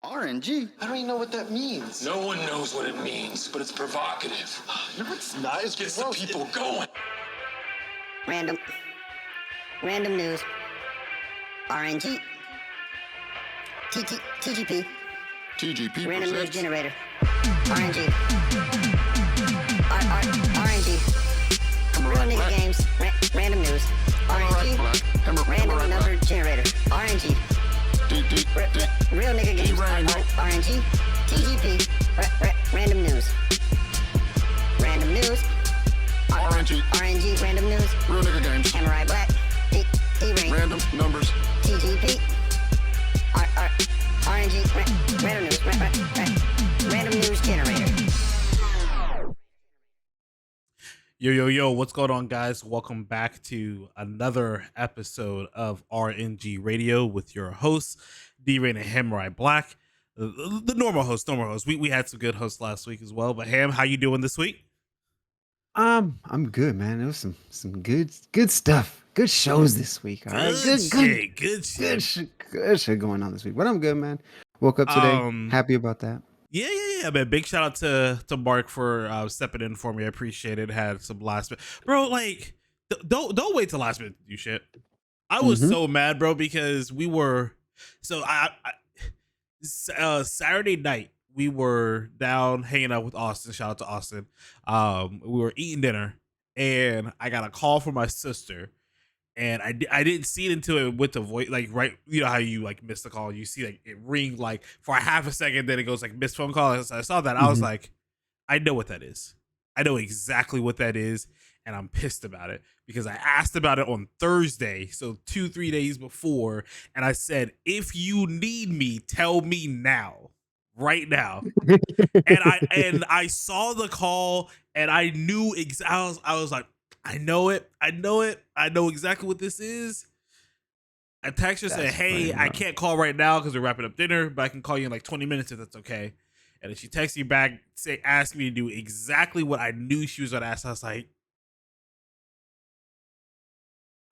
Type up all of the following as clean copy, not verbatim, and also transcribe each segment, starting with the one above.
RNG? I don't even know what that means. No one knows what it means, but it's provocative. No, it's not. It's Gets the gross. people going. Random news. RNG. TGP. TGP Random news presents generator. RNG. RNG. Real nigga Black. games. Random news. RNG. Black. Random number generator. RNG. Real nigga games. D-Reign. RNG. TGP. Random news. Random news. RNG. RNG. Random news. Real nigga games. HamuraiiBlack. D-Reign. Random numbers. TGP. RNG. Random news. Random news generator. Yo, what's going on, guys? Welcome back to another episode of RNG Radio with your hosts, D-Reign and HamuraiiBlack. The normal host. We had some good hosts last week as well, but Ham, how you doing this week? I'm good, man. There was some good stuff. Good shows this week. All right, Good shit. good shit going on this week. But I'm good, man. Woke up today, happy about that. Yeah, man. Big shout out to Mark for stepping in for me. I appreciate it. Had some last minute, bro. Like, don't wait till last minute to do shit. I was so mad, bro, because we were Saturday night we were down hanging out with Austin. Shout out to Austin. We were eating dinner, and I got a call from my sister. And I didn't see it until it went to voice, like, right, you know how you like miss the call, you see like it ring like for a half a second, then it goes like missed phone call. So I saw that, I was like, I know what that is. I know exactly what that is, and I'm pissed about it because I asked about it on Thursday, so 2-3 days before, and I said, if you need me, tell me now, right now. and I saw the call, and I knew I was like, I know it. I know exactly what this is. I text her, said, hey, I can't call right now because we're wrapping up dinner, but I can call you in like 20 minutes if that's okay. And then she texted me back, asked me to do exactly what I knew she was going to ask. I was like,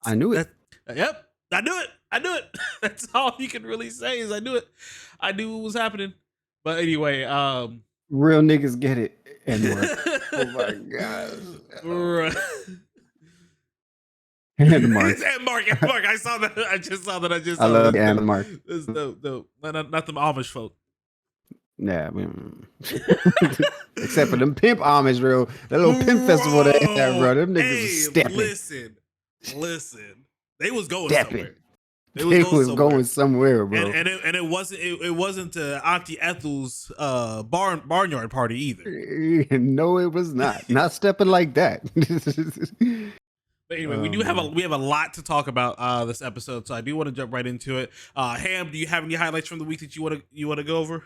I knew it. Yep, I knew it. That's all you can really say is I knew it. I knew what was happening. But anyway, real niggas get it. And oh my god. And Mark. And Mark. I saw that. I just saw that. I love and Mark. This is dope. Not them Amish folk. Yeah, except for them pimp Amish, bro. That little pimp festival they had, bro. Them niggas was stepping. Listen. They was going stepping. somewhere. They was going somewhere, bro. And it wasn't Auntie Ethel's barnyard party either. No, it was not. Not stepping like that. But anyway, we have a lot to talk about this episode, so I do want to jump right into it. Ham, do you have any highlights from the week that you want to go over?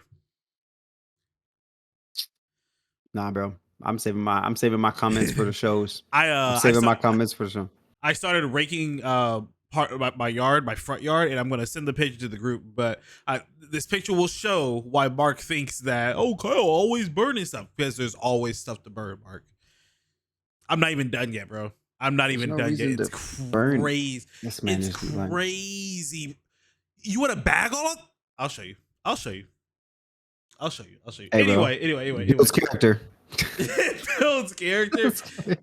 Nah, bro. I'm saving my comments for the shows. I'm saving my comments for the show. I started raking part of my front yard, and I'm going to send the picture to the group. But this picture will show why Mark thinks that, oh, Kyle always burning stuff, because there's always stuff to burn, Mark. I'm not even done yet, bro. I'm not even done yet. It's crazy. This man it's crazy. You want to bag all of? I'll show you. Hey, Anyway. Bill's character. Bill's character?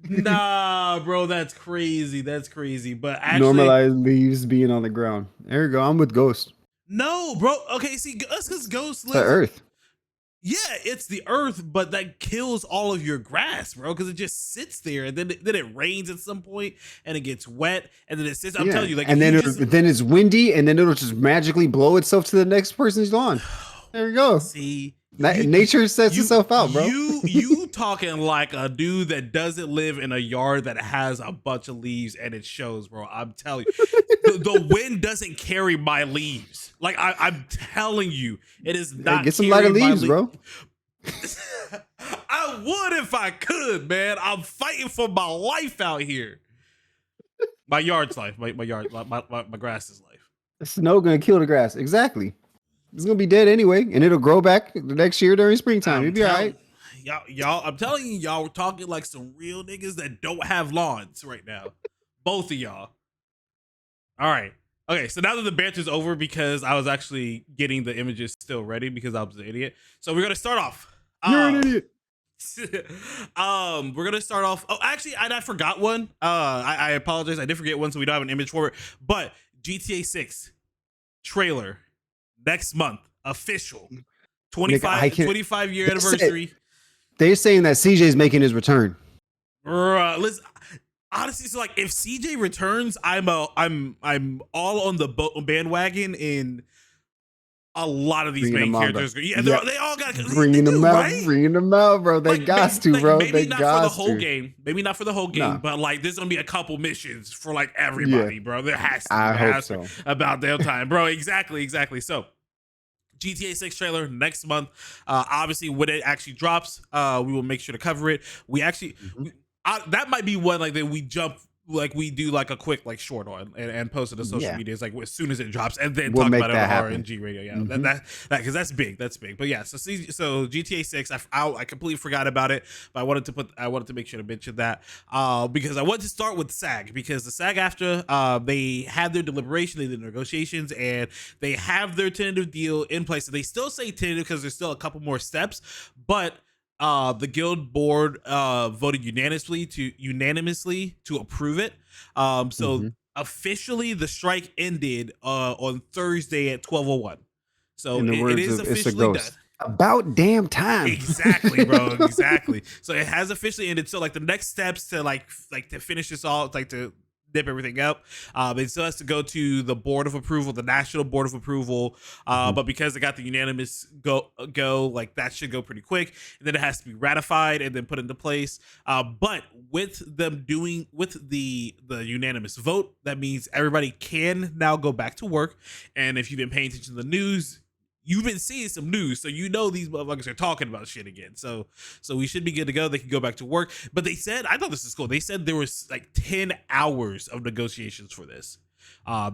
Nah, bro, that's crazy. But actually, normalize leaves being on the ground. There you go. I'm with Ghost. No, bro. Okay, see, us because Ghost lives the Earth. Yeah, it's the Earth, but that kills all of your grass, bro, because it just sits there, and then it rains at some point, and it gets wet, and then it sits. I'm telling you, like, and then then it's windy, and then it'll just magically blow itself to the next person's lawn. There you go. See, nature sets itself out, bro. You talking like a dude that doesn't live in a yard that has a bunch of leaves, and it shows, bro. I'm telling you, the wind doesn't carry my leaves. Like I'm telling you, it is not. Get some lighter leaves, bro. I would if I could, man. I'm fighting for my life out here. My yard's life. My grass's life. The snow gonna kill the grass. Exactly. It's gonna be dead anyway, and it'll grow back the next year during springtime. You'll be all right. Y'all, I'm telling you, y'all were talking like some real niggas that don't have lawns right now. Both of y'all. All right. Okay, so now that the banter's over, because I was actually getting the images still ready because I was an idiot. So we're gonna start off. You're an idiot. We're gonna start off. Oh, actually, I forgot one. I apologize. I did forget one, so we don't have an image for it. But GTA 6 trailer next month, official. 25 year anniversary. They're saying that CJ's making his return. Listen, honestly, so like if CJ returns, I'm all on the bandwagon in a lot of these main characters. Yeah, they all got bringing them out, bro. They got to, bro. Maybe not for the whole game. Maybe not for the whole game, but like there's gonna be a couple missions for like everybody, bro. There has to. I hope so. About their time, bro. Exactly. So. GTA 6 trailer next month. Obviously, when it actually drops, we will make sure to cover it. We actually, that might be one like that we jump, like we do like a quick like short on and post it to social medias like as soon as it drops, and then talk about it on RNG radio. Yeah, that because that's big. But yeah, so GTA 6, I completely forgot about it, but I wanted to make sure to mention that because I wanted to start with SAG, because the SAG after they had their deliberation, they did negotiations, and they have their tentative deal in place. So they still say tentative because there's still a couple more steps, but the guild board voted unanimously to approve it. So officially the strike ended on Thursday at 12:01. So it is officially done. About damn time. Exactly, bro. Exactly. So it has officially ended. So like the next steps to like to finish this all, like to nip everything up, it still has to go to the board of approval, the national board of approval, but because it got the unanimous go, like that should go pretty quick, and then it has to be ratified and then put into place. But with them doing with the unanimous vote, that means everybody can now go back to work. And if you've been paying attention to the news, you've been seeing some news, so you know these motherfuckers are talking about shit again. So we should be good to go. They can go back to work. But they said, I thought this is cool. They said there was like 10 hours of negotiations for this.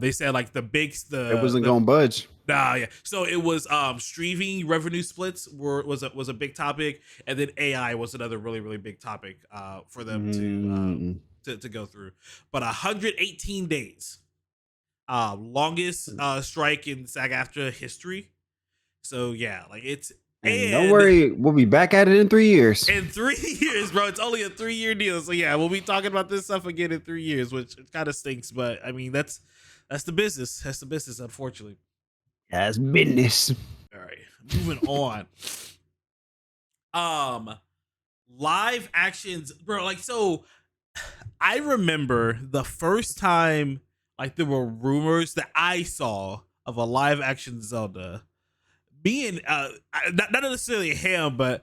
They said like it wasn't gonna budge. Nah, yeah. So it was streaming revenue splits was a big topic, and then AI was another really, really big topic for them to go through. But 118 days, longest strike in SAG-AFTRA history. So yeah, like it's. And don't worry, we'll be back at it in 3 years. In 3 years, bro. It's only a 3-year deal. So yeah, we'll be talking about this stuff again in 3 years, which kind of stinks. But I mean, that's the business. That's the business, unfortunately. That's business. All right, moving on. Live actions, bro. Like, so I remember the first time like there were rumors that I saw of a live action Zelda. Being not necessarily him, but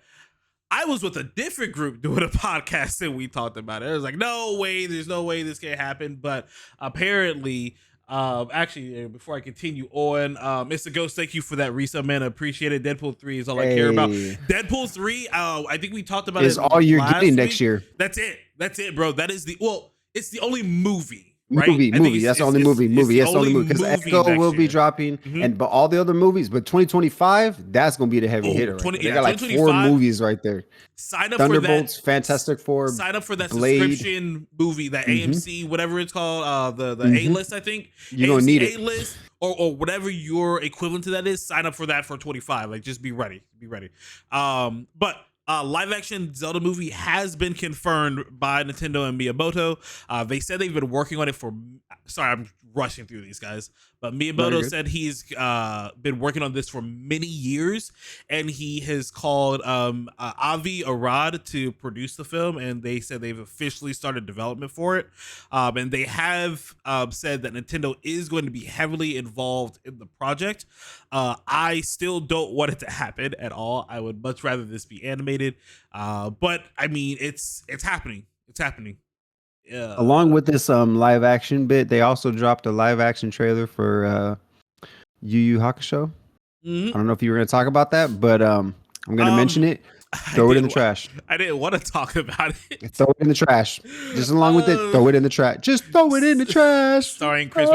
I was with a different group doing a podcast and we talked about it. It was like, no way, there's no way this can happen. But apparently, actually, before I continue on, Mr. Ghost, thank you for that resub, man. I appreciate it. Deadpool 3 is all I care about. Deadpool 3, I think we talked about it. Is all you're getting next year. That's it, bro. That is it's the only movie. Right? Movie. That's the only movie. That's the only movie because Echo will be dropping, but all the other movies. But 2025, that's gonna be the heavy hitter. Right? They got like 4 movies right there. Sign up Thunderbolts, for that. Fantastic Four. Sign up for that Blade. subscription movie, that AMC, whatever it's called, the A-list, I think. You're gonna need it. A-list or whatever your equivalent to that is. Sign up for that for 25. Like, just be ready. But. Live action Zelda movie has been confirmed by Nintendo and Miyamoto. They said they've been working on it for. Sorry, I'm rushing through these guys, but Miyamoto said he's been working on this for many years, and he has called Avi Arad to produce the film, and they said they've officially started development for it. And they have said that Nintendo is going to be heavily involved in the project. I still don't want it to happen at all. I would much rather this be animated. But I mean, it's happening. It's happening. Yeah. Along with this live action bit, they also dropped a live action trailer for Yu Yu Hakusho. I don't know if you were going to talk about that, but I'm going to mention it. Throw it in the trash. I didn't want to talk about it. Throw it in the trash. Just along with it, throw it in the trash. Just throw it in the trash. Starring Chris.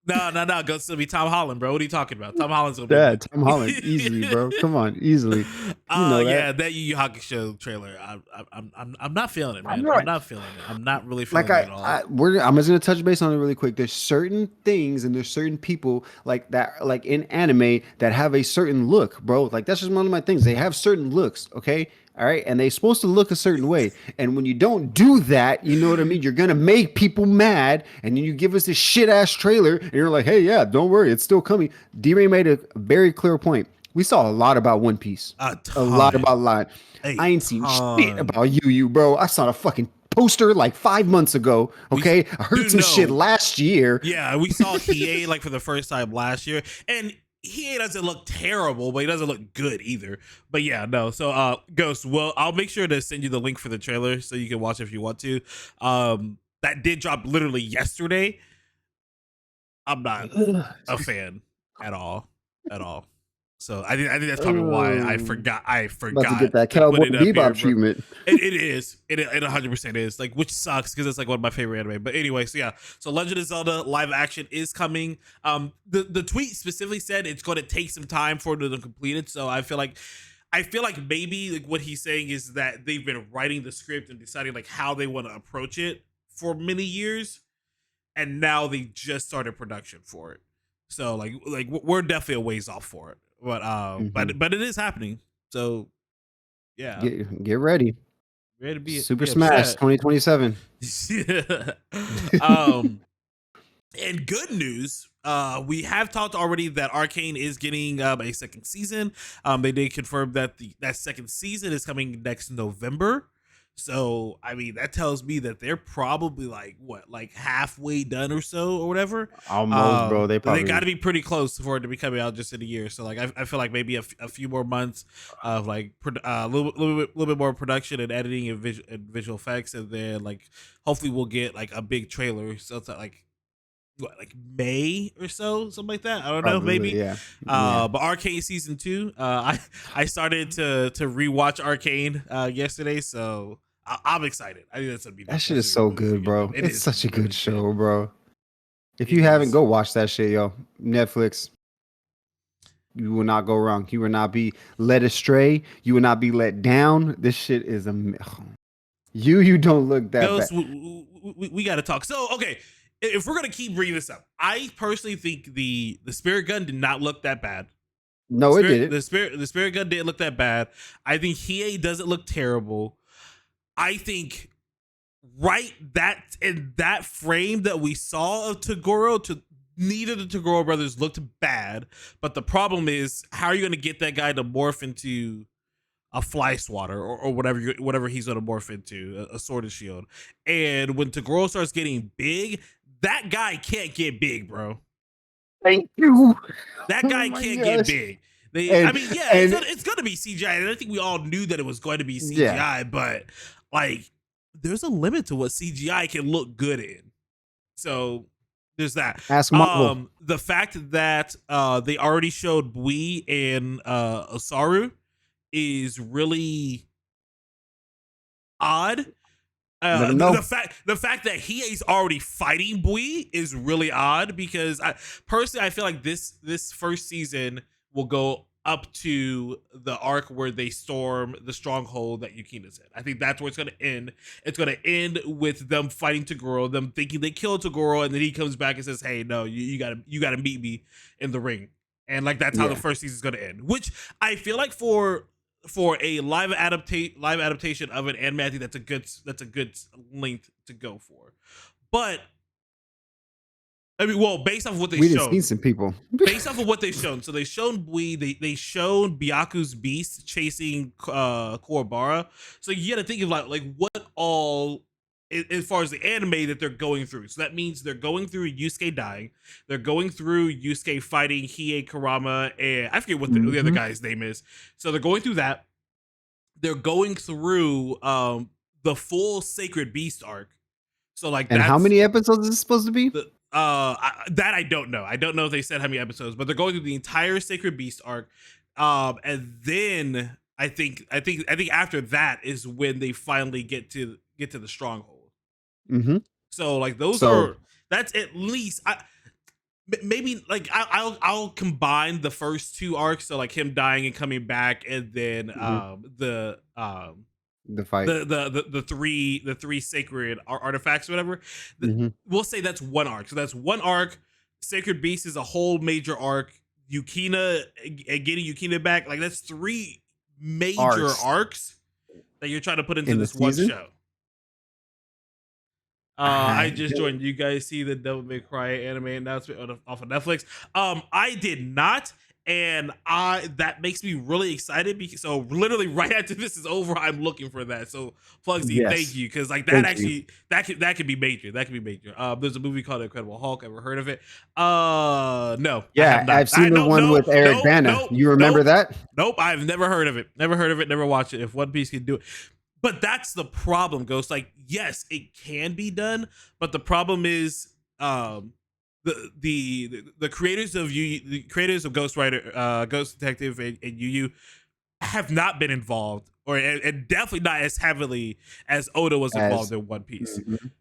No. Gonna still be Tom Holland, bro. What are you talking about? Tom Holland's gonna be Yeah, good. Tom Holland, easily, bro. Come on, easily. You know that. Yeah, that Yu Yu Hakusho trailer. I'm not feeling it, man. Right. I'm not feeling it. I'm not really feeling Like it at all. I'm just gonna touch base on it really quick. There's certain things and there's certain people like that, like in anime, that have a certain look, bro. Like that's just one of my things. They have certain looks, okay, all right, and they're supposed to look a certain way. And when you don't do that, you know what I mean. You're gonna make people mad, and then you give us this shit ass trailer, and you're like, hey, yeah, don't worry, it's still coming. D-Reign made a very clear point. We saw a lot about One Piece, a lot about Line. I ain't seen shit about Yu, bro. I saw a fucking poster like 5 months ago. Okay, I heard some shit last year. Yeah, we saw Hiei like for the first time last year, and Hiei doesn't look terrible, but he doesn't look good either. But yeah, no. So, Ghost, well, I'll make sure to send you the link for the trailer so you can watch it if you want to. That did drop literally yesterday. I'm not a fan at all. So I think that's probably why I forgot. About to get that Cowboy Bebop treatment. It is. It 100% is. Like, which sucks because it's like one of my favorite anime. But anyway, so yeah. So Legend of Zelda live action is coming. The tweet specifically said it's going to take some time for it to complete it. So I feel like maybe like what he's saying is that they've been writing the script and deciding like how they want to approach it for many years, and now they just started production for it. So like we're definitely a ways off for it. But it is happening. So yeah, get ready. Ready to be Super Smash 2027. And good news, we have talked already that Arcane is getting a second season. They did confirm that that second season is coming next November. So I mean, that tells me that they're probably like halfway done or so or whatever. Almost, bro. They got to be pretty close for it to be coming out just in a year. So like, I feel like maybe a few more months of like a little bit more production and editing and visual effects, and then like hopefully we'll get like a big trailer. So it's like May or so, something like that. I don't know, maybe. Yeah. But Arcane season 2, I started to rewatch Arcane yesterday, so I'm excited. I think that's gonna be that shit is so good, bro. It's such a good show, bro. If you haven't, go watch that shit, yo. Netflix. You will not go wrong. You will not be led astray. You will not be let down. This shit is you don't look that bad. We got to talk. So okay. If we're gonna keep bringing this up, I personally think the spirit gun did not look that bad. No, it didn't. The spirit gun didn't look that bad. I think Hiei doesn't look terrible. I think in that frame that we saw of Toguro, neither of the Toguro brothers looked bad. But the problem is, how are you gonna get that guy to morph into a fly swatter or whatever he's gonna morph into, a sword and shield? And when Toguro starts getting big, that guy can't get big, bro. Thank you. That guy can't get big. It's going to be CGI, and I think we all knew that it was going to be CGI, but like, there's a limit to what CGI can look good in. So there's that. Ask Marvel. The fact that they already showed Bui and Osaru is really odd. The fact that he is already fighting Bui is really odd, because I feel like this first season will go up to the arc where they storm the stronghold that Yukina's in. I think that's where it's going to end. It's going to end with them fighting Toguro, them thinking they killed Toguro, and then he comes back and says, "Hey, no, you gotta meet me in the ring." And like that's how the first season is going to end. Which I feel like for a live adaptation of an anime, I think that's a good length to go for. But I mean, well, based off of what they've shown, seen some people. Based off of what they've shown, so they've shown Bui, they shown Byaku's beast chasing Kuwabara. So you got to think of like what all, as far as the anime that they're going through. So that means they're going through Yusuke dying. They're going through Yusuke fighting Hiei Kurama, and I forget what the other guy's name is. So they're going through that. They're going through the full Sacred Beast arc. So like, and how many episodes is it supposed to be? That I don't know. I don't know if they said how many episodes, but they're going through the entire Sacred Beast arc. And then I think after that is when they finally get to the stronghold. Mm-hmm. So like that's at least maybe like I'll combine the first two arcs, so like him dying and coming back, and then the fight. the three sacred artifacts or whatever. We'll say that's one arc. So that's one arc. Sacred Beast is a whole major arc. Yukina and getting Yukina back, like that's three major arcs that you're trying to put into this one show. I just joined. You guys see the Devil May Cry anime announcement off of Netflix? I did not, and that makes me really excited because so literally right after this is over, I'm looking for that. So Plugsy, thank you, because like that that could be major. That could be major. There's a movie called Incredible Hulk. Ever heard of it? No. Yeah, I've seen the one with Eric Bana. You remember that? Nope, I've never heard of it. Never heard of it. Never watched it. If One Piece can do it. But that's the problem, Ghost. Like, yes, it can be done, but the problem is the creators of the creators of Ghost Rider, Ghost Detective, and Yu Yu have not been involved, and definitely not as heavily as Oda was involved in One Piece.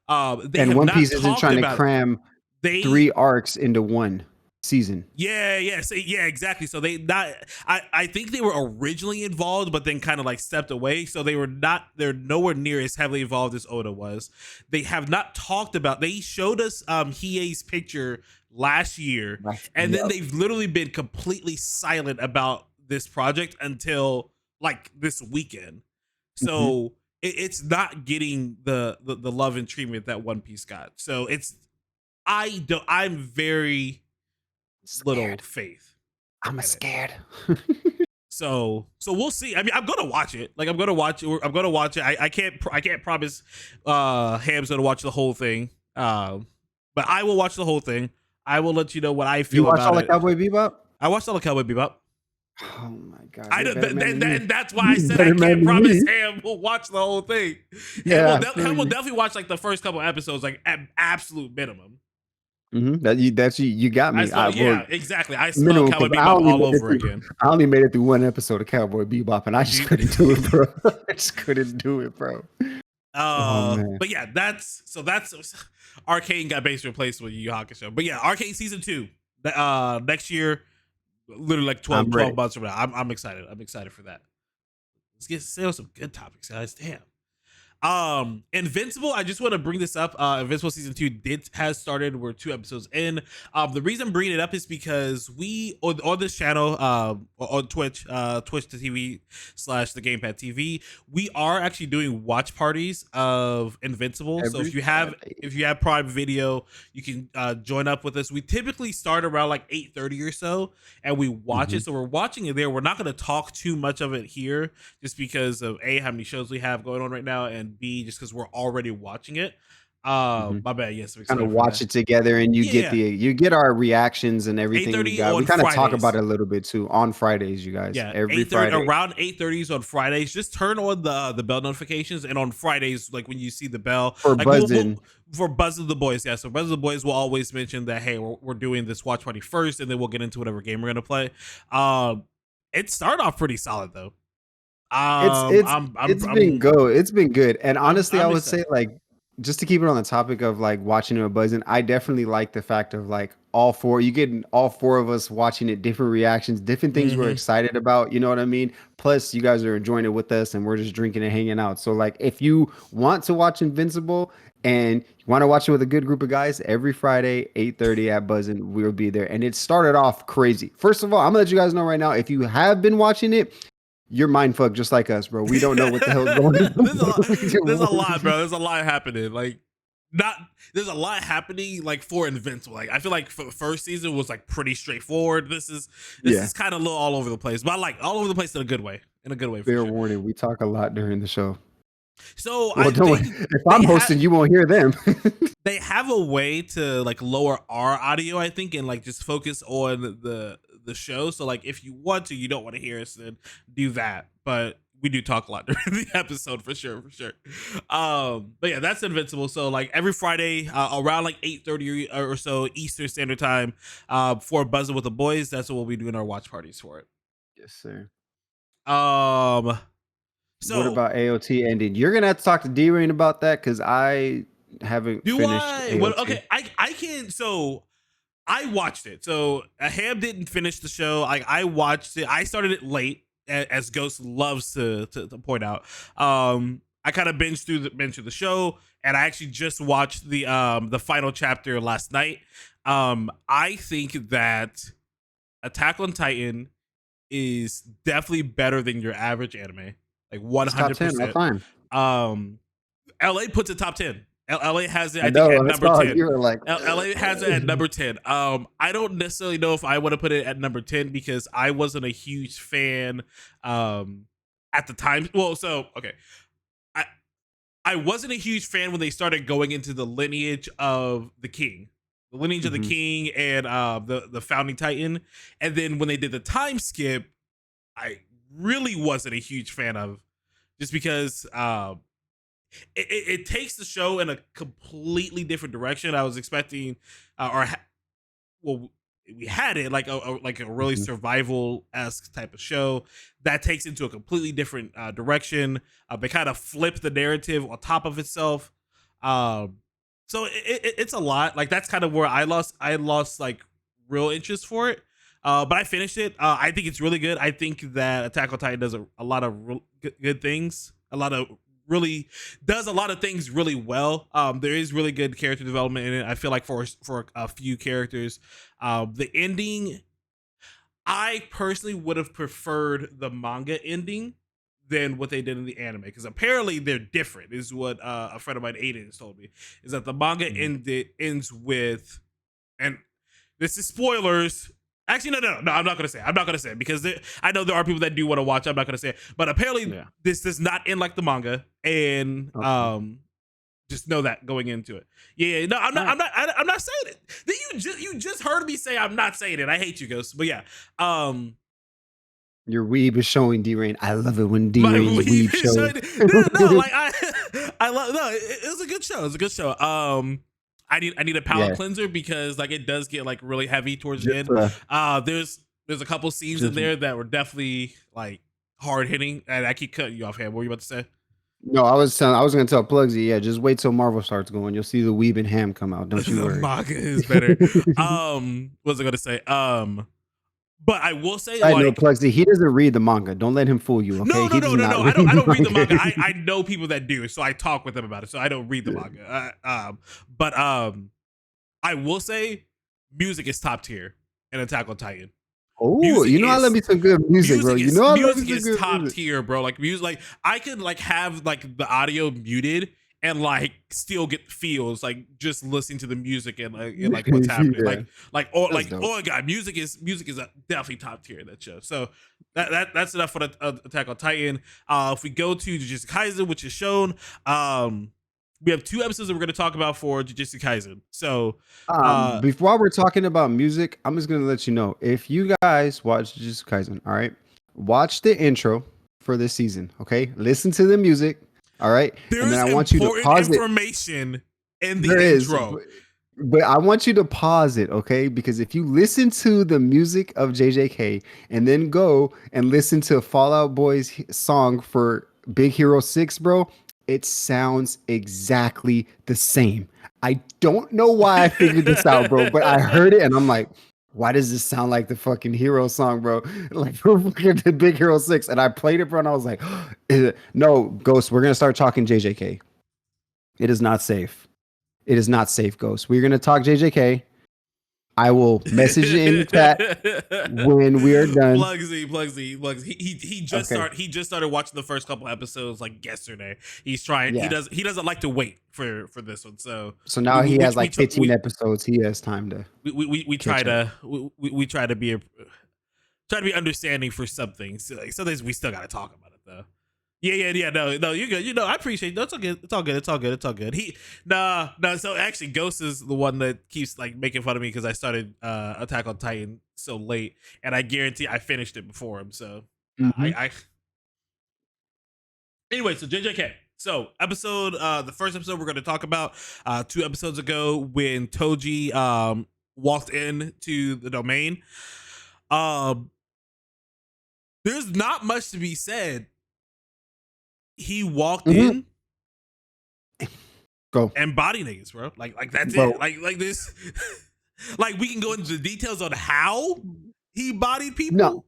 And One Piece isn't trying to cram 3 arcs into one season. Yeah, exactly. So I think they were originally involved, but then kind of like stepped away. So they're nowhere near as heavily involved as Oda was. They have not talked about, they showed us Hiei's picture last year, and then they've literally been completely silent about this project until like this weekend. So it's not getting the love and treatment that One Piece got. So I'm very little faith. I'm scared. So we'll see. I mean, I'm gonna watch it. Like I'm gonna watch it. I can't promise Ham's gonna watch the whole thing. But I will watch the whole thing. I will let you know what I feel about it. You watched all of Cowboy Bebop? I watched all of Cowboy Bebop. Oh my god! And that's why I said I can't promise Ham will watch the whole thing. Yeah, Ham will definitely watch like the first couple episodes, like at absolute minimum. That's you got me. Exactly. I smell Cowboy Bebop all over again. I only made it through one episode of Cowboy Bebop, and I just couldn't do it, bro. I just couldn't do it, bro. But yeah, that's Arcane got basically replaced with Yu Yu Hakusho. But yeah, Arcane season 2 next year, literally like 12 months from now. I'm excited. I'm excited for that. Let's get some good topics, guys. Damn. Invincible, I just want to bring this up. Invincible season 2 has started. We're 2 episodes in. The reason I'm bringing it up is because we on this channel, on Twitch, twitch.tv/the Gamepad TV, we are actually doing watch parties of Invincible. So if you have Prime Video, you can join up with us. We typically start around like 8:30 or so, and we watch it. So we're watching it there. We're not going to talk too much of it here, just because of A, how many shows we have going on right now, and B, just because we're already watching it. My bad. Yes, we kind of watch it together, and you get our reactions and everything. We kind of talk about it a little bit too on Fridays, you guys. Yeah, every Friday around 8:30 on Fridays. Just turn on the bell notifications, and on Fridays, like when you see the bell for buzzing. For buzzing the boys, yeah. So buzzing the boys will always mention that, hey, we're doing this watch party first, and then we'll get into whatever game we're gonna play. It started off pretty solid though. It's been good, and honestly, I would say, like, just to keep it on the topic of like watching it with buzzing, I definitely like the fact of like all 4 of us watching it, different reactions, different things we're excited about. You know what I mean? Plus, you guys are enjoying it with us, and we're just drinking and hanging out. So, like, if you want to watch Invincible and you want to watch it with a good group of guys, every Friday 8:30 at Buzzin', we'll be there. And it started off crazy. First of all, I'm gonna let you guys know right now, if you have been watching it, you're mind fucked just like us, bro. We don't know what the hell's going on. There's a lot, bro. There's a lot happening. There's a lot happening like for Invincible. Like I feel like for the first season was like pretty straightforward. This is kind of a little all over the place, but I like all over the place in a good way. Fair warning, we talk a lot during the show. So if I'm hosting, you won't hear them. They have a way to like lower our audio, I think, and like just focus on the show. So like if you want to, you don't want to hear us, then do that. But we do talk a lot during the episode for sure. But yeah, that's Invincible. So like every Friday around like 8:30 or so Eastern Standard Time, for Buzzing with the Boys, that's what we'll be doing our watch parties for it. Yes, sir. So what about AOT ending? You're gonna have to talk to D-Reign about that, because I haven't finished AOT. Well, okay, I can. So I watched it. So Ham didn't finish the show. Like I watched it. I started it late, as Ghost loves to point out. I kind of binged through the show, and I actually just watched the final chapter last night. I think that Attack on Titan is definitely better than your average anime, like 100%. LA puts it top 10. LA has it, I think, at number 10. You were like, LA has it at number 10. I don't necessarily know if I want to put it at number 10 because I wasn't a huge fan at the time. Well, so okay. I wasn't a huge fan when they started going into the lineage of the king. The lineage of the king and the founding Titan. And then when they did the time skip, I really wasn't a huge fan of, just because it takes the show in a completely different direction. I was expecting, we had it like a really survival-esque type of show that takes into a completely different direction. They kind of flip the narrative on top of itself. So it's a lot. Like that's kind of where I lost like real interest for it. But I finished it. I think it's really good. I think that Attack on Titan does a lot of good things. Does a lot of things really well. There is really good character development in it. I feel like for a few characters, the ending, I personally would have preferred the manga ending than what they did in the anime, because apparently they're different. Is what a friend of mine, Aiden, has told me, is that the manga ends with, and this is spoilers. Actually, no, I'm not gonna say. I'm not gonna say it because I know there are people that do want to watch. I'm not gonna say it, but apparently this does not end like the manga, and just know that going into it. Yeah, no, I'm not saying it. You just heard me say I'm not saying it. I hate you, Ghost. But yeah, your weeb is showing, D-Reign. I love it when D-Reign's weeb shows. No, like I love. No, it was a good show. It was a good show. I need a palate cleanser because like it does get like really heavy towards the end. There's a couple scenes in there that were definitely like hard hitting, and I keep cutting you off. Ham, what were you about to say? No, I was gonna tell Plugsy, yeah, just wait till Marvel starts going. You'll see the weeb and Ham come out. Don't you worry. The manga is better. What was I gonna say? But I will say, I know Plugsy, he doesn't read the manga. Don't let him fool you. Okay? No. I don't read the manga. I know people that do, so I talk with them about it. So I don't read the manga. But I will say, music is top tier in Attack on Titan. Oh, I love me some good music, bro. Music is top tier, bro. Like music, like I could like have like the audio muted and like still get feels like just listening to the music and like what's happening. Oh god, music is definitely top tier in that show. So that's enough for the Attack on Titan. If we go to Jujutsu Kaisen, which is shown, we have 2 episodes that we're going to talk about for Jujutsu Kaisen. So before we're talking about music, I'm just going to let you know, if you guys watch Jujutsu Kaisen, all right, watch the intro for this season. Okay, listen to the music. All right. And then I want you to pause information in the intro. But I want you to pause it, okay? Because if you listen to the music of JJK and then go and listen to Fall Out Boy's song for Big Hero 6, bro, it sounds exactly the same. I don't know why I figured this out, bro, but I heard it and I'm like, why does this sound like the fucking Hero song, bro? Like the Big Hero 6. And I played it, bro, and I was like, no, Ghost, we're going to start talking JJK. It is not safe. It is not safe, Ghost. We're going to talk JJK. I will message you in the chat when we are done. Plugsy. He just started watching the first couple episodes like yesterday. He's trying. Yeah. He doesn't like to wait for this one. So now he has like 15 episodes. He has time to. We try to be understanding for some things. So, like, sometimes we still got to talk about it though. Yeah. No, you're good. I appreciate that. It's all good. So actually, Ghost is the one that keeps like making fun of me because I started Attack on Titan so late, and I guarantee I finished it before him. So anyway, so JJK. So the first episode we're going to talk about 2 episodes ago when Toji walked into the domain. There's not much to be said. He walked in, go and body niggas, bro. Like that's it. Like this. Like we can go into the details on how he bodied people. No.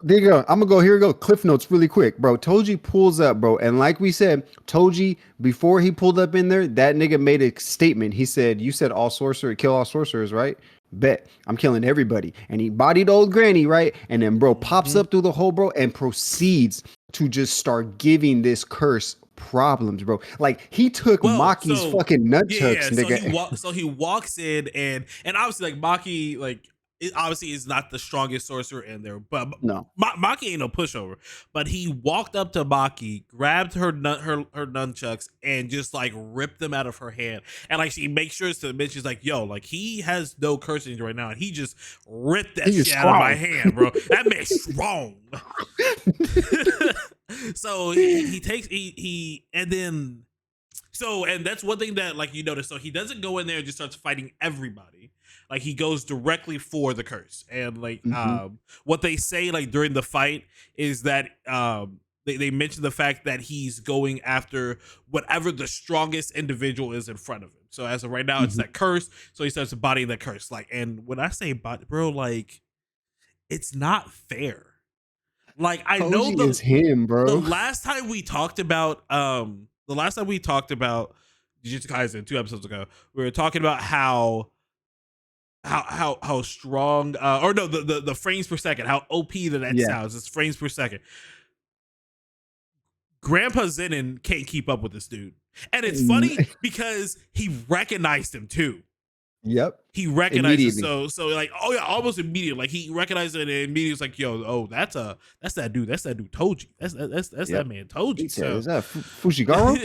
There you go. I'm gonna go. Here we go. Cliff notes really quick, bro. Toji pulls up, bro, and like we said, Toji before he pulled up in there, that nigga made a statement. He said, "You said all sorcerer, kill all sorcerers, right? Bet I'm killing everybody." And he bodied old granny, right? And then bro pops up through the hole, bro, and proceeds to just start giving this curse problems, bro. Like he took Maki's fucking nunchucks, nigga. So he walks in and obviously like Maki like. It obviously is not the strongest sorcerer in there, but no, Maki ain't no pushover. But he walked up to Maki, grabbed her nunchucks, and just like ripped them out of her hand. And like she makes sure to admit, she's like, "Yo, like he has no cursing range right now, and he just ripped that shit out of my hand, bro. That man's strong." So and that's one thing that like you notice. So he doesn't go in there and just starts fighting everybody. Like he goes directly for the curse, and like what they say like during the fight is that they mention the fact that he's going after whatever the strongest individual is in front of him. So as of right now, it's that curse. So he starts bodying that curse. Like, and when I say body, bro, like it's not fair. Like I know it's him, bro. The last time we talked about Jujutsu Kaisen 2 episodes ago, we were talking about how strong or no the frames per second, how OP that sounds. It's frames per second. Grandpa Zenin can't keep up with this dude, and it's funny because he recognized him too. Yep, he recognized it. So like, oh yeah, almost immediately. Like he recognized it and immediately was like, yo, oh that's that dude Toji. That's that man Toji. So is that Fushigaro?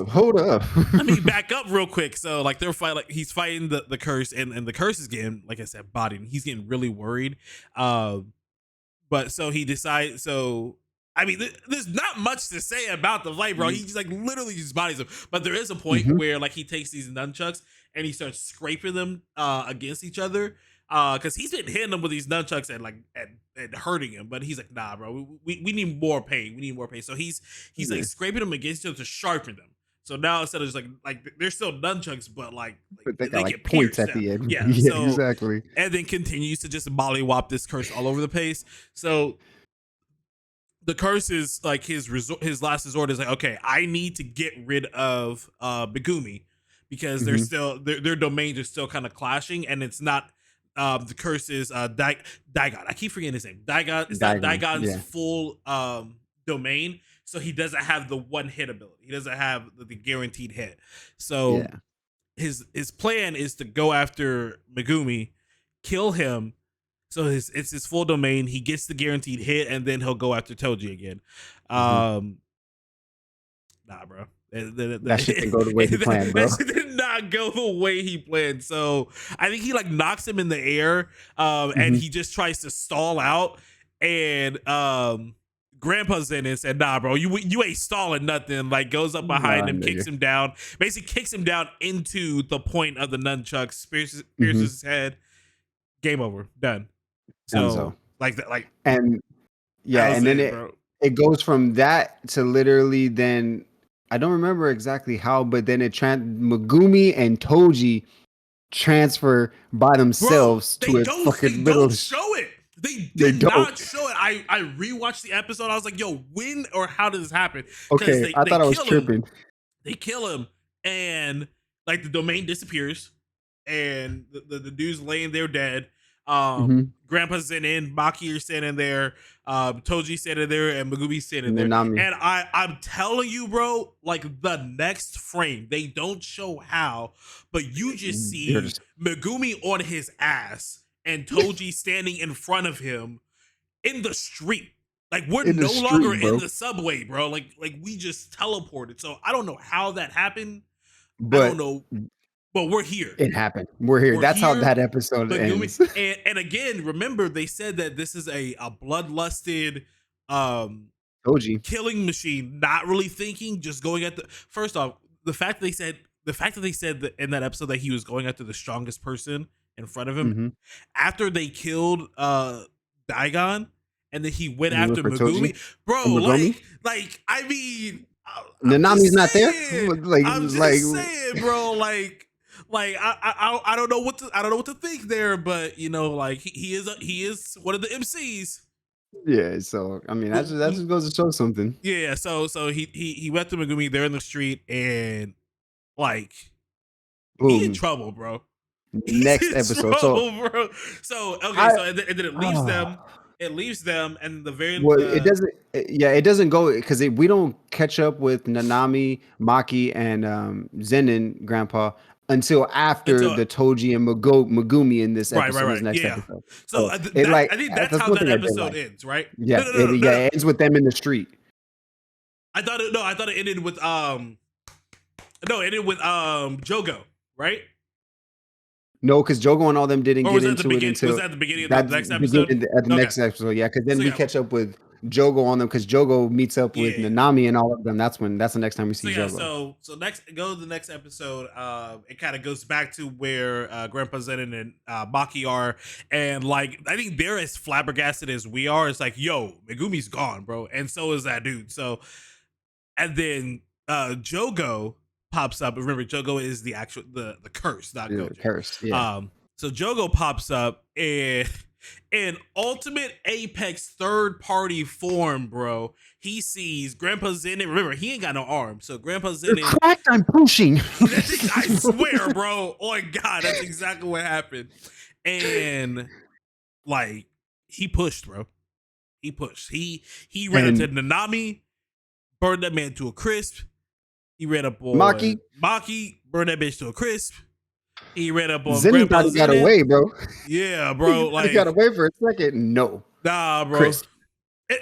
Hold up. Let me back up real quick. So like they're fighting, like he's fighting the curse, and the curse is getting, like I said, bodied. And he's getting really worried. But so he decides. So I mean, there's not much to say about the fight, bro. He just like literally just bodies him. But there is a point where like he takes these nunchucks and he starts scraping them against each other. Because he's been hitting them with these nunchucks and like and hurting him, but he's like, nah, bro, we need more pain. We need more pain. So he's like scraping them against each other to sharpen them. So now instead of just like they're still nunchucks, but they got like points at the end. Yeah, so, exactly. And then continues to just mollywop this curse all over the place. So the curse is like his last resort is like, okay, I need to get rid of Megumi because they're still their domains are still kind of clashing, and it's not the curse is Daigon. I keep forgetting his name. Daigon. It's not Daigon's full domain, so he doesn't have the one hit ability. He doesn't have the guaranteed hit. So his plan is to go after Megumi, kill him. So it's his full domain. He gets the guaranteed hit, and then he'll go after Toji again. Nah, bro. That shit didn't go the way he planned, bro. That shit did not go the way he planned. So I think he like knocks him in the air, and he just tries to stall out. And Grandpa's in and said, "Nah, bro, you ain't stalling nothing." Like goes up behind him, kicks him down, basically kicks him down into the point of the nunchucks, pierces his head. Game over, done. So like that, like and then it goes from that to literally then. I don't remember exactly how, but then Megumi and Toji transfer by themselves to a fucking little. Show it. They did not show it. I rewatched the episode. I was like, yo, when or how did this happen? Okay, I thought I was tripping. They kill him, and like the domain disappears, and the dude's laying there dead. Grandpa's in, Maki are standing there, Toji standing there, and Megumi standing there. And I'm telling you, bro, like the next frame, they don't show how, but you just see Megumi on his ass and Toji standing in front of him in the street. Like we're no longer in the subway, bro. Like we just teleported. So I don't know how that happened. I don't know. But we're here. It happened. We're here. That's how that episode ends. And again, remember they said that this is a bloodlusted Toji killing machine, not really thinking, just going at the first off, the fact that they said that in that episode that he was going after the strongest person in front of him after they killed Daigon, and then he went after Megumi. Bro, like I mean Nanami's not there. I'm just saying, bro, like like I don't know what to think there, but you know, like he is one of the MCs. Yeah, so I mean, that just goes to show something. Yeah, so he went to Megumi. They're in the street, and like he in Boom. trouble, bro. Next episode. So, bro. So okay, and then it leaves them. It leaves them, and the very well, it doesn't. Yeah, it doesn't go because we don't catch up with Nanami, Maki, and Zenin Grandpa until after the Toji and Megumi in this episode. This next episode. So I think that's how that episode ends, right? Yeah, it ends with them in the street. I thought it ended with Jogo, right? No, because Jogo and all them didn't get into it until was that the beginning of the next episode? At the next episode, yeah. Because then we catch up with Jogo on them because Jogo meets up with Nanami and all of them. That's the next time we see Jogo. So next go to the next episode. It kind of goes back to where Grandpa Zenin and Maki are, and like I think they're as flabbergasted as we are. It's like, yo, Megumi's gone, bro, and so is that dude. So, and then Jogo pops up. Remember, Jogo is the actual the curse, not Gojo. The curse. Yeah. So Jogo pops up and in ultimate apex third party form, bro. He sees Grandpa Zenin. Remember, he ain't got no arm. So Grandpa Zenin. You're cracked, I'm pushing. I swear, bro. Oh my God, that's exactly what happened. And like he pushed, bro. He pushed. He ran into Nanami, burned that man to a crisp. He ran up on Maki, burned that bitch to a crisp. He ran up on Zenin thought he got away, bro. Yeah, bro. Like he got away for a second. No. Nah, bro. Crisp.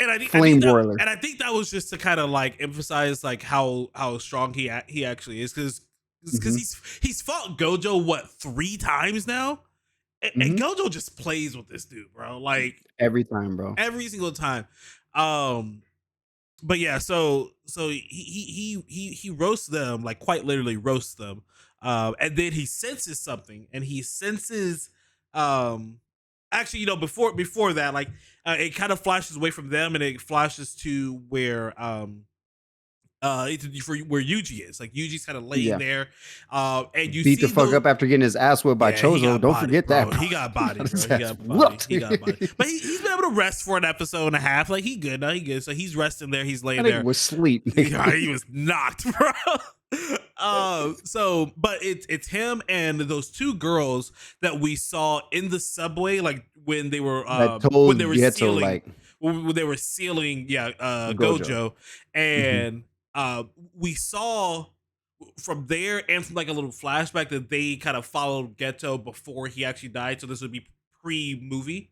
And I think flame broiler. And I think that was just to kind of like emphasize like how strong he actually is, because he's fought Gojo what 3 times now, and Gojo just plays with this dude, bro. Like every time, bro. Every single time. But yeah, so he roasts them, like quite literally roasts them, and then he senses something, and he senses, actually, you know, before that, like it kind of flashes away from them, and it flashes to where where Yuji is. Like Yuji's kind of laying there, and you beat the fuck up after getting his ass whipped by Chozo. Don't forget that, bro. He got bodied, bro. He got bodied. But he's been able to rest for an episode and a half. Like he good, he good. So he's resting there. He's laying there. He was asleep. He was knocked, bro. But it's him and those 2 girls that we saw in the subway, like when they were sealing Gojo, and we saw from there and from like a little flashback that they kind of followed Geto before he actually died. So this would be pre-movie.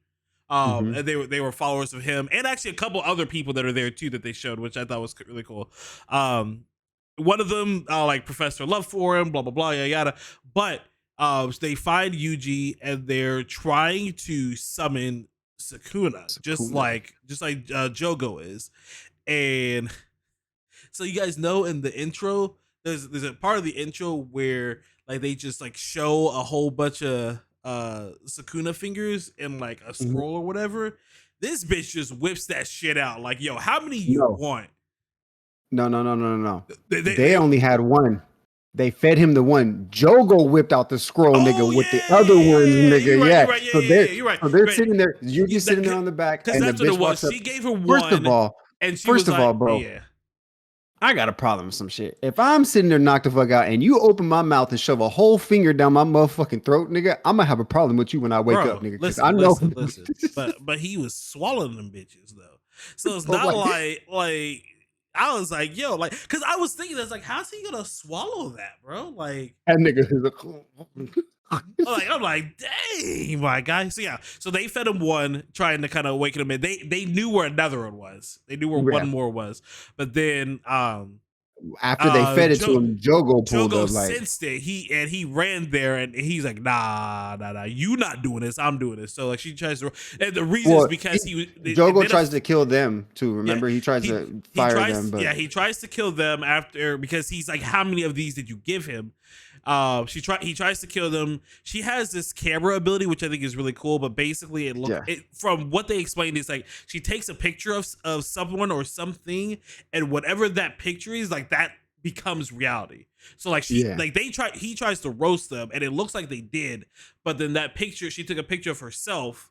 And they were followers of him, and actually a couple other people that are there too that they showed, which I thought was really cool. One of them like Professor Love for him, blah blah blah, yada yada. But they find Yuji and they're trying to summon Sukuna. just like Jogo is. And so you guys know in the intro, there's a part of the intro where like they just like show a whole bunch of Sukuna fingers in like a scroll or whatever. This bitch just whips that shit out. Like, yo, how many you want? No. They only had one. They fed him the one. Jogo whipped out the scroll, nigga, with the other ones, nigga. You're right. So they're sitting there. You're just sitting there on the back, and the bitch walks up. She gave her one. First of all, bro. Yeah. I got a problem with some shit. If I'm sitting there knocked the fuck out and you open my mouth and shove a whole finger down my motherfucking throat, nigga, I'm gonna have a problem with you when I wake up, nigga. Listen. But he was swallowing them bitches though. So it's not like I was like, yo, like, cause I was thinking that's like, how's he gonna swallow that, bro? Like that nigga is a I'm like, dang, my guy. So yeah, so they fed him one, trying to kind of awaken him in. They knew where another one was. They knew where one more was. But then after they fed it to him, Jogo pulled up, like, sensed it. He ran there and he's like, nah, you not doing this. I'm doing this. So like she tries to, and the reason is because Jogo tries to kill them too. Remember, he tries to fire them. But he tries to kill them after, because he's like, how many of these did you give him? He tries to kill them. She has this camera ability, which I think is really cool, but basically it from what they explained, it's like she takes a picture of someone or something, and whatever that picture is, like becomes reality. So like Yeah. he tries to roast them, and it looks like they did, but then that picture, she took a picture of herself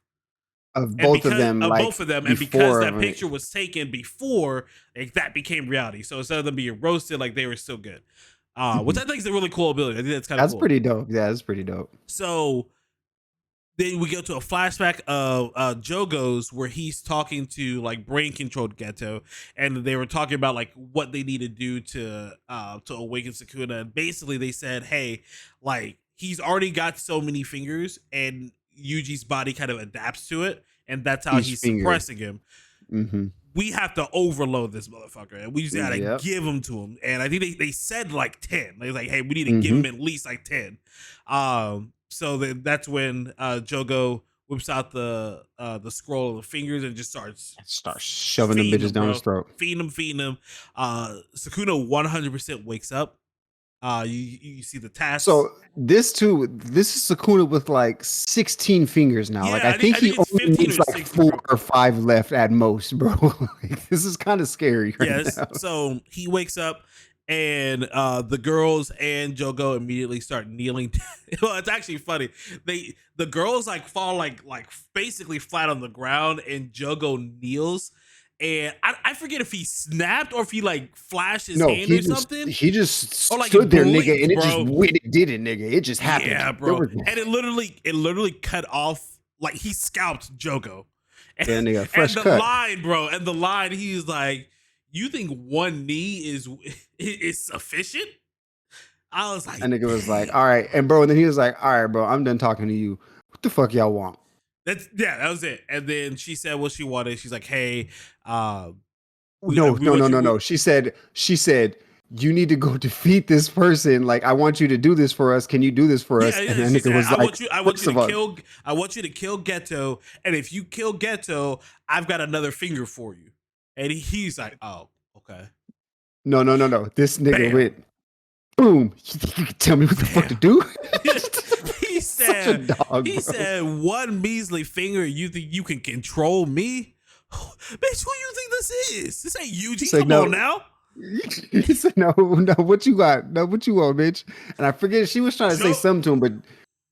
Of and both of them, like both of them, and because before that of it. picture was taken before, like, that became reality. So instead of them being roasted, like, they were still good. Which I think is a really cool ability. I think that's kind of That's cool. pretty dope. Yeah, that's pretty dope. So then we go to a flashback of Jogo's, where he's talking to like brain controlled Ghetto, and they were talking about like what they need to do to awaken Sukuna. And basically they said, hey, like, he's already got so many fingers, and Yuji's body kind of adapts to it, and that's how he's suppressing him. Mm-hmm. We have to overload this motherfucker, and we just gotta give him to him. And I think they said like 10. They was like, hey, we need to give him at least like 10. So then that's when Jogo whips out the scroll of the fingers and just starts shoving them bitches down his throat. Feeding him. Sukuna 100% wakes up. You see the task. So this is Sukuna with like 16 fingers now. Yeah, like I think he it's only 15 needs or like 16, 4 or 5 left at most, bro. Like, this is kind of scary right now. So he wakes up, and the girls and Jogo immediately start kneeling. Well, it's actually funny. The girls like fall like basically flat on the ground, and Jogo kneels. And I forget if he snapped or if he like flashed his hand or something. He just like stood there, blinked, nigga, and bro. it just did it, nigga. It just happened. Yeah, bro. And it literally cut off, like, he scalped Jogo. And, yeah, nigga, fresh and the cut. line, bro, and the line, he's like, you think one knee is sufficient? I was like, and nigga was like, all right. And bro, and then he was like, all right, bro, I'm done talking to you. What the fuck y'all want? that was it. And then she said what she wanted. She's like, hey, No. She said, you need to go defeat this person. Like, I want you to do this for us. Can you do this for us? Yeah, and then nigga was I like, I want you to kill Ghetto. And if you kill Ghetto, I've got another finger for you. And he's like, oh, okay. No. This nigga went, boom. You can tell me what the fuck to do? He said, one measly finger, you think you can control me? Bitch, who you think this is? This ain't Yuji. Come on now. He said, no, what you got? No, what you want, bitch? And I forget, she was trying to say something to him, but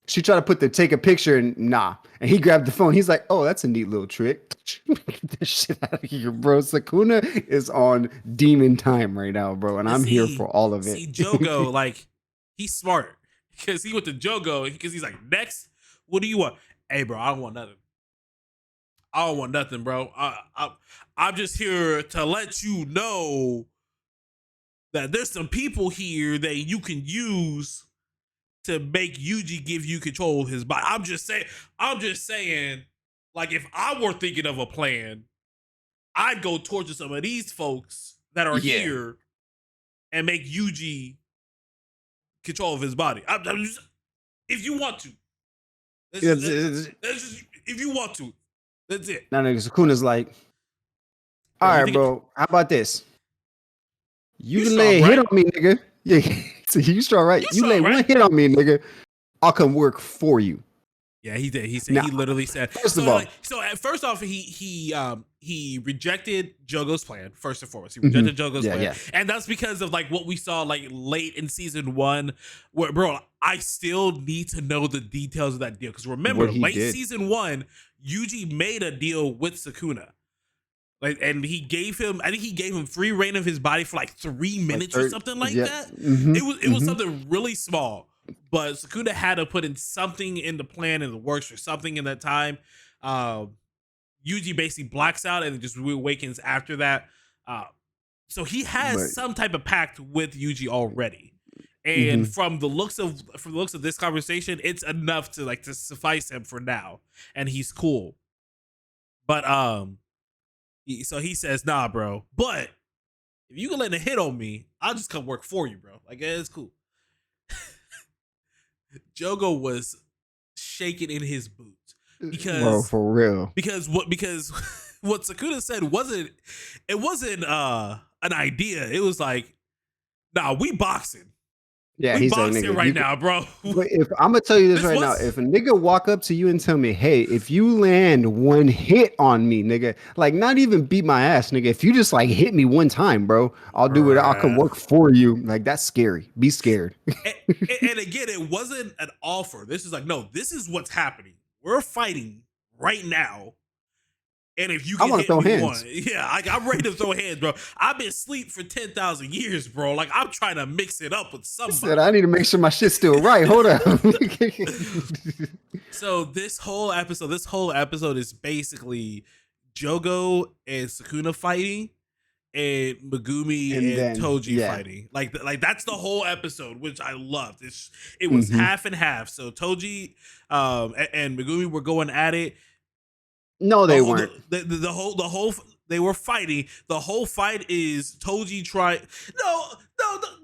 she tried to take a picture, and nah. And he grabbed the phone. He's like, oh, that's a neat little trick. Get this shit out of here, bro. Sukuna is on demon time right now, bro. And I'm here for all of it. See, Jogo, like, he's smart. Because he went to Jogo, because he's like, next, what do you want? Hey, bro, I don't want nothing. I don't want nothing, bro. I'm just here to let you know that there's some people here that you can use to make Yuji give you control of his body. I'm just saying, like, if I were thinking of a plan, I'd go torture some of these folks that are here and make Yuji control of his body. If you want to. If you want to. That's it. Now, nigga, Sukuna's like, all right, bro, how about this? You can lay a hit on me, nigga. Yeah, so you strong, right? You lay one hit on me, nigga. I'll come work for you. Yeah, he did. He said, he literally said. First off, he rejected Jogo's plan. First and foremost, he rejected Jogo's plan, and that's because of like what we saw like late in season 1. Where, bro, I still need to know the details of that deal, because remember, late season 1, Yuji made a deal with Sukuna. Like, and I think he gave him free reign of his body for like 3 minutes or something like that. It was something really small, but Sukuna had to put in something in the plan, in the works, or something in that time. Yuji basically blacks out and just reawakens after that. So he has some type of pact with Yuji already. And from the looks of this conversation, it's enough to suffice him for now, and he's cool. But so he says, nah, bro. But if you can let a hit on me, I'll just come work for you, bro. Like, yeah, it's cool. Jogo was shaking in his boots because, bro, for real. Because what Sukuna said wasn't an idea. It was like, nah, we boxing. Yeah, We he's like, boxing nigga, right now, bro. But if I'm gonna tell you this This right now, was- if a nigga walk up to you and tell me, hey, if you land one hit on me, nigga, like not even beat my ass, nigga, if you just like hit me one time, bro, I'll do it. I'll come Bruh. work for you. Like that's scary. Be scared. And again, it wasn't an offer. This is like, no, this is what's happening. We're fighting right now. And if you I can wanna hit throw me hands. one, yeah, I'm ready to throw hands, bro. I've been asleep for 10,000 years, bro. Like I'm trying to mix it up with Said somebody. I need to make sure my shit's still right. Hold up. So this whole episode is basically Jogo and Sukuna fighting, and Megumi and then, Toji yeah. fighting. Like that's the whole episode, which I loved. It was half and half. So Toji and Megumi were going at it. No, they weren't. The whole they were fighting. The whole fight is Toji trying.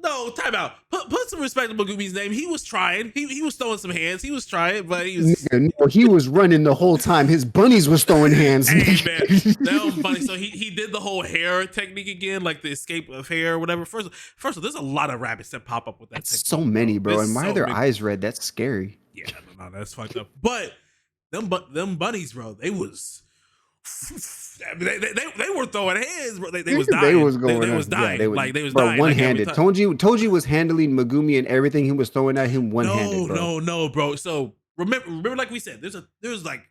No, time out. Put some respect on Megumi's name. He was trying. He was throwing some hands. He was trying, but he was. Nigga, no, he was running the whole time. His bunnies was throwing hands. Hey nigga. man, that was funny. So he did the whole hair technique again, like the escape of hair or whatever. First of all, there's a lot of rabbits that pop up with that technique. So many, bro. There's And why so are their many. eyes red? That's scary. Yeah, no, that's fucked up. But them bunnies, bro, they was. They were throwing hands, bro. They was dying. They was going. They was dying. Yeah, like they was bro, dying. one-handed. Like, Toji was handling Megumi and everything he was throwing at him one-handed. No, bro. So remember, like we said, there's like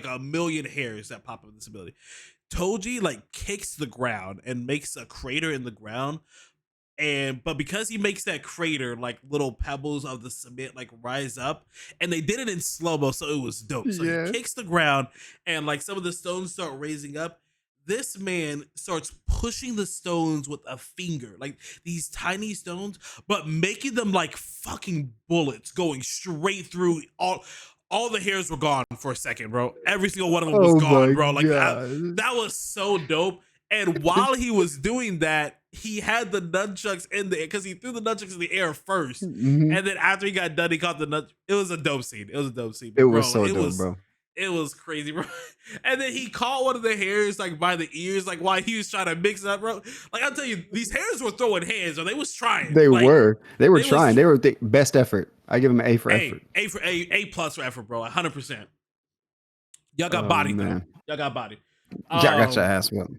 a million hairs that pop up in this ability. Toji like kicks the ground and makes a crater in the ground. But because he makes that crater, like little pebbles of the cement like rise up, and they did it in slow-mo, so it was dope. So Yeah. he kicks the ground, and like some of the stones start raising up. This man starts pushing the stones with a finger, like these tiny stones, but making them like fucking bullets going straight through all the hairs were gone for a second, bro. Every single one of them was gone, bro. Like that was so dope. And while he was doing that, he had the nunchucks in the air because he threw the nunchucks in the air first. Mhm. And then after he got done, he caught the nunchucks. It was a dope scene. It was so dope, bro. It was crazy, bro. And then he caught one of the hairs like by the ears, like while he was trying to mix it up, bro. Like I'll tell you, these hairs were throwing hands, or they was trying. They like, were trying. They were best effort. I give him an A for effort. A plus for effort, bro. 100%. Y'all got body, though. Man. Y'all got body. Y'all got your ass whooped.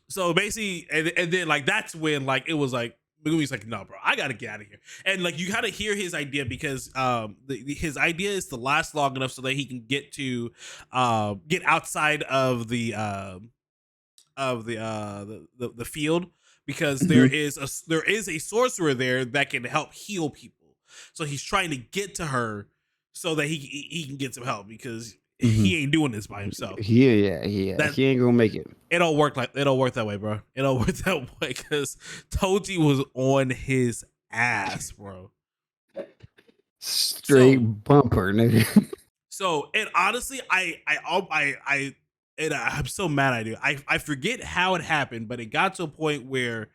So basically, and then like that's when like it was like Megumi's like, no, bro, I gotta get out of here. And like you gotta hear his idea because his idea is to last long enough so that he can get outside of the field because there is a sorcerer there that can help heal people. So he's trying to get to her so that he can get some help because he ain't doing this by himself. He ain't gonna make it. It don't work that way, bro. It don't work that way because Toji was on his ass, bro. Straight bumper, nigga. So, and honestly, I'm so mad I do. I forget how it happened, but it got to a point where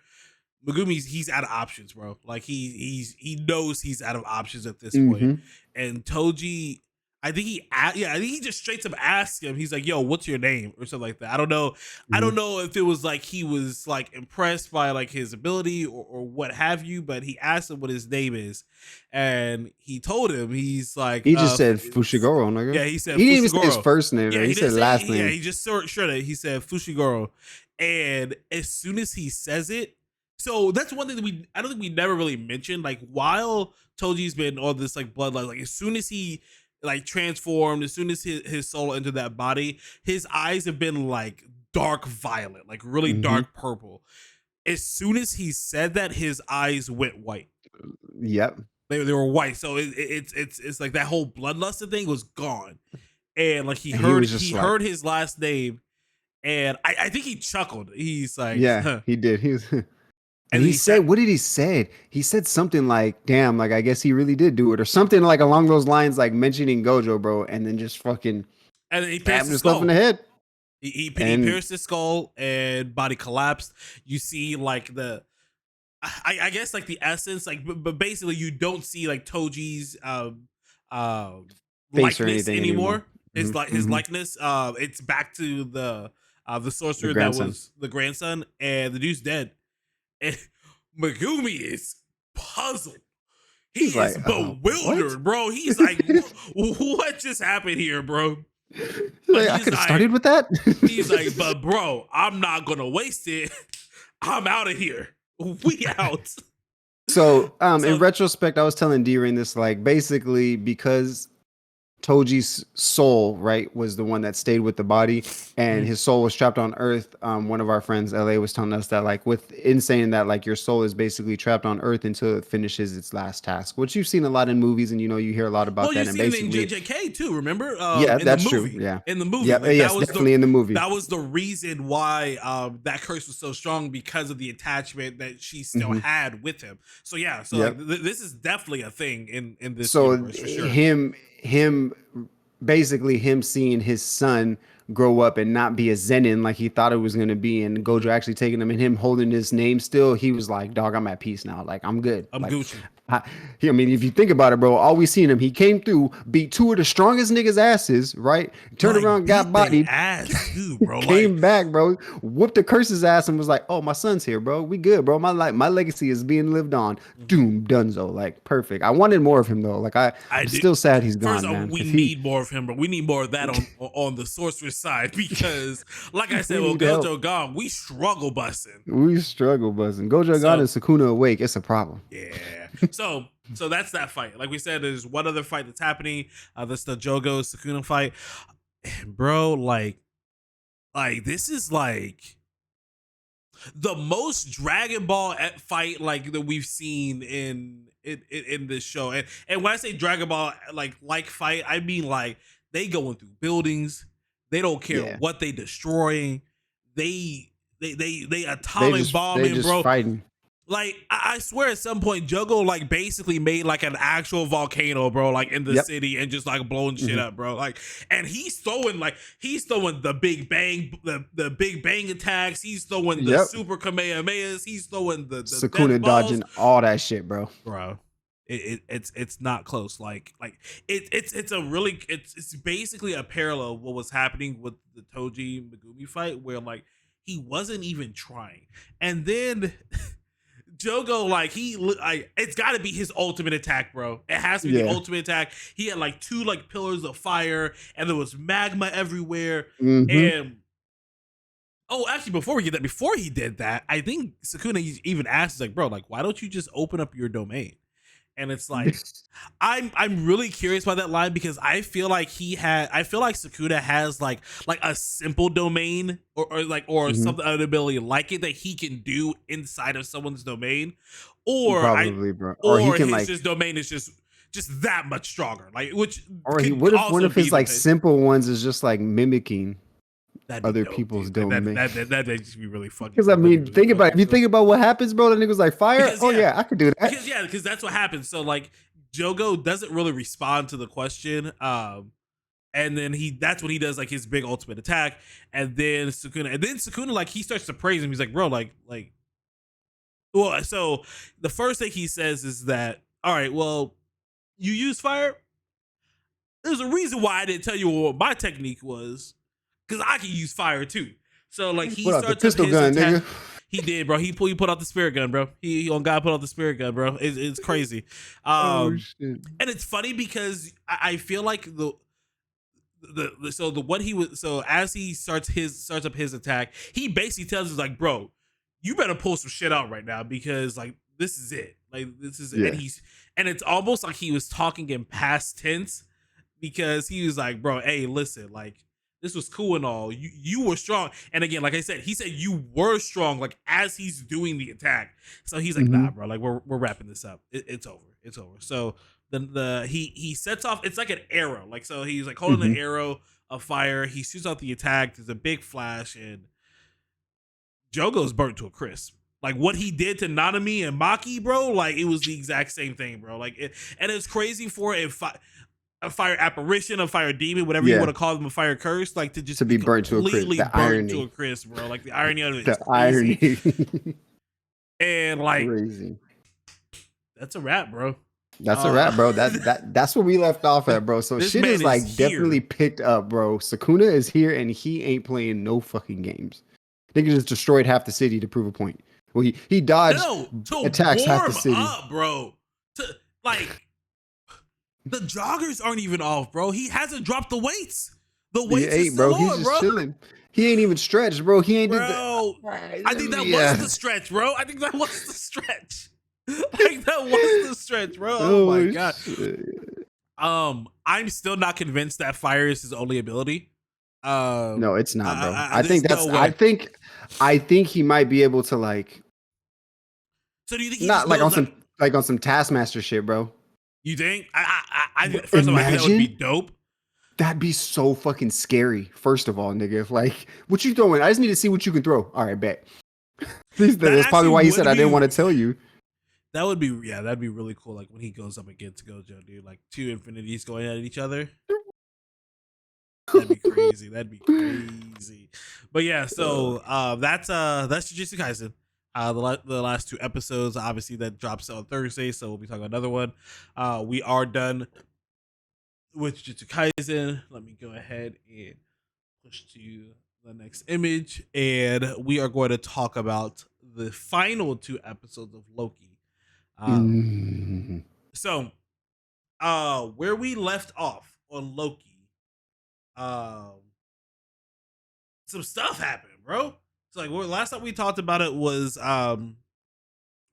he's out of options, bro. Like he knows he's out of options at this point. And Toji, I think he just straight up asked him. He's like, "Yo, what's your name?" or something like that. I don't know. I don't know if it was like he was like impressed by like his ability or what have you. But he asked him what his name is, and he told him he's like he just said Fushiguro, nigga. Yeah, he said he Fushiguro. didn't even say his first name. Yeah, he said last name. Yeah, he just sure that he said Fushiguro, and as soon as he says it, so that's one thing that I don't think we never really mentioned. Like while Toji's been on this like bloodline, like as soon as he like transformed, as soon as his soul entered that body, his eyes have been like dark violet, like really dark purple. As soon as he said that, his eyes went white. Yep. They were white. So it's like that whole bloodlusted thing was gone. And like he heard his last name, and I think he chuckled. He's like, yeah, he did. He was And he said, what did he say? He said something like, damn, like, I guess he really did do it or something like along those lines, like mentioning Gojo, bro. And then just fucking and then he stabbed himself in the head. He pierced his skull and body collapsed. You see like I guess like the essence, like, but basically you don't see like Toji's likeness anymore. His likeness. It's back to the sorcerer that was the grandson, and the dude's dead. And Megumi is puzzled. He is bewildered, bro. He's like, what just happened here, bro? Like, I could have started with that. He's like, but bro, I'm not gonna waste it. I'm out of here. We out. So, in retrospect, I was telling D-Reign this, like, basically because Toji's soul, right, was the one that stayed with the body, and his soul was trapped on Earth. One of our friends, LA, was telling us that, like, in saying that, like, your soul is basically trapped on Earth until it finishes its last task, which you've seen a lot in movies, and you hear a lot about that. You've and seen basically, it in JJK too. Remember? Yeah, that's true. Yeah, in the movie. Yeah, yes, definitely in the movie. That was the reason why that curse was so strong, because of the attachment that she still had with him. So yeah, this is definitely a thing in this universe for sure. Basically him seeing his son grow up and not be a Zenin like he thought it was going to be, and Gojo actually taking him and him holding his name still, he was like, dog, I'm at peace now. Like, I'm good. I'm like, Gucci. I mean, if you think about it, bro, all we seen him, he came through, beat two of the strongest niggas' asses, right? Turned around, got bodied, ass too, bro. came back, bro, whooped the curse's ass, and was like, "Oh, my son's here, bro. We good, bro. My legacy is being lived on." Doom, Dunzo, like perfect. I wanted more of him though. Like I'm still sad he's gone, man. We need more of him, but we need more of that on the sorcerer's side, because, like I said, with Gojo gone, we struggle busting. Gojo gone and Sukuna awake. It's a problem. Yeah. So that's that fight. Like we said, there's one other fight that's happening. That's the Jogo Sukuna fight. And bro, like this is like the most Dragon Ball fight like that we've seen in this show. And when I say Dragon Ball like fight, I mean like they going through buildings. They don't care what they destroying. They atomic bombing, bro. Fighting. Like, I swear at some point, Jogo, like, basically made, like, an actual volcano, bro, like, in the city and just, like, blowing shit up, bro. Like, and he's throwing the big bang, the big bang attacks. He's throwing the super Kamehamehas. He's throwing the Sukuna dodging all that shit, bro. Bro, it's not close. It's basically a parallel of what was happening with the Toji Megumi fight, where, like, he wasn't even trying. And then Jogo, it's got to be his ultimate attack, bro. It has to be the ultimate attack. He had like two like pillars of fire, and there was magma everywhere. And actually, before he did that, I think Sukuna even asked, like, bro, like, why don't you just open up your domain? And it's like, I'm really curious about that line, because I feel like Sukuna has like a simple domain or something, an ability like it that he can do inside of someone's domain, or his domain is just that much stronger. Like, what if one of his like simple ones is just like mimicking other people's domain? That makes me really fucking. Because I mean, think about it. If you think about what happens, bro, the nigga's like fire. I could do that. Because that's what happens. So like, Jogo doesn't really respond to the question, and then that's when he does like his big ultimate attack, and then Sukuna like he starts to praise him. He's like, bro, well, so the first thing he says is that, all right, well, you use fire. There's a reason why I didn't tell you what my technique was. Because I can use fire too. So like he starts the pistol his gun, attack. nigga. He did, bro. He put out the spirit gun, bro. He on God put out the spirit gun, bro. It's crazy. Shit. And it's funny because I feel like as he starts up his attack, he basically tells us like, bro, you better pull some shit out right now, because like this is it. Like this is it. And it's almost like he was talking in past tense, because he was like, bro, hey, listen, like, this was cool and all. You were strong. And again, like I said, he said you were strong, like as he's doing the attack. So he's like, nah, bro, like we're wrapping this up. It's over. It's over. So he sets off, it's like an arrow. Like, so he's like holding an arrow of fire. He shoots out the attack. There's a big flash, and Jogo's burnt to a crisp. Like what he did to Nanami and Maki, bro, like it was the exact same thing, bro. Like and it's crazy for a fire apparition, a fire demon, whatever you want to call them, a fire curse, like to be burnt to a crisp. Completely burnt to a crisp, bro. Like the irony of it. The irony. And like, crazy. That's a wrap, bro. That's a wrap, bro. That's where we left off at, bro. So shit is like definitely picked up, bro. Sukuna is here and he ain't playing no fucking games. Nigga just destroyed half the city to prove a point. Well, he dodged attacks half the city. Up, bro. Like, the joggers aren't even off, bro. He hasn't dropped the weights. The weights He is ain't, still bro. He's on, just bro. chilling. He ain't even stretched, bro. He ain't Bro, I think that Yeah. was the stretch, bro. I think that was the stretch. Like that was the stretch, bro. Oh my god. shit. I'm still not convinced that fire is his only ability. No, it's not, bro. I there's think that's. no way. I think he might be able to like. So do you think he Not just like on knows, some Taskmaster shit, bro. You think? I think first of all, I think that would be dope. That'd be so fucking scary. First of all, nigga, if like, what you throwing? I just need to see what you can throw. All right, bet. That's probably why he said I didn't want to tell you. That would be, yeah, that'd be really cool. Like when he goes up against Gojo, dude, like two infinities going at each other. That'd be crazy. That'd be crazy. But yeah, so that's Jujutsu Kaisen. The last 2 episodes, obviously that drops on Thursday, so we'll be talking about another one. We are done with Jujutsu Kaisen. Let me go ahead and push to the next image, and we are going to talk about the final 2 episodes of Loki. So, where we left off on Loki, some stuff happened, bro. So like, last time we talked about it was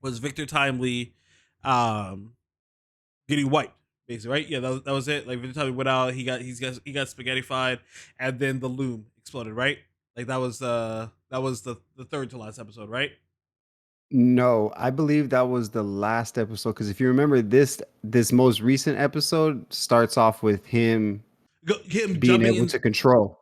Victor Timely, getting wiped, basically, right? Yeah, that was it. Like Victor Timely went out, he got spaghettified, and then the loom exploded, right? Like that was the third to last episode, right? No, I believe that was the last episode because if you remember this most recent episode starts off with him being able to control.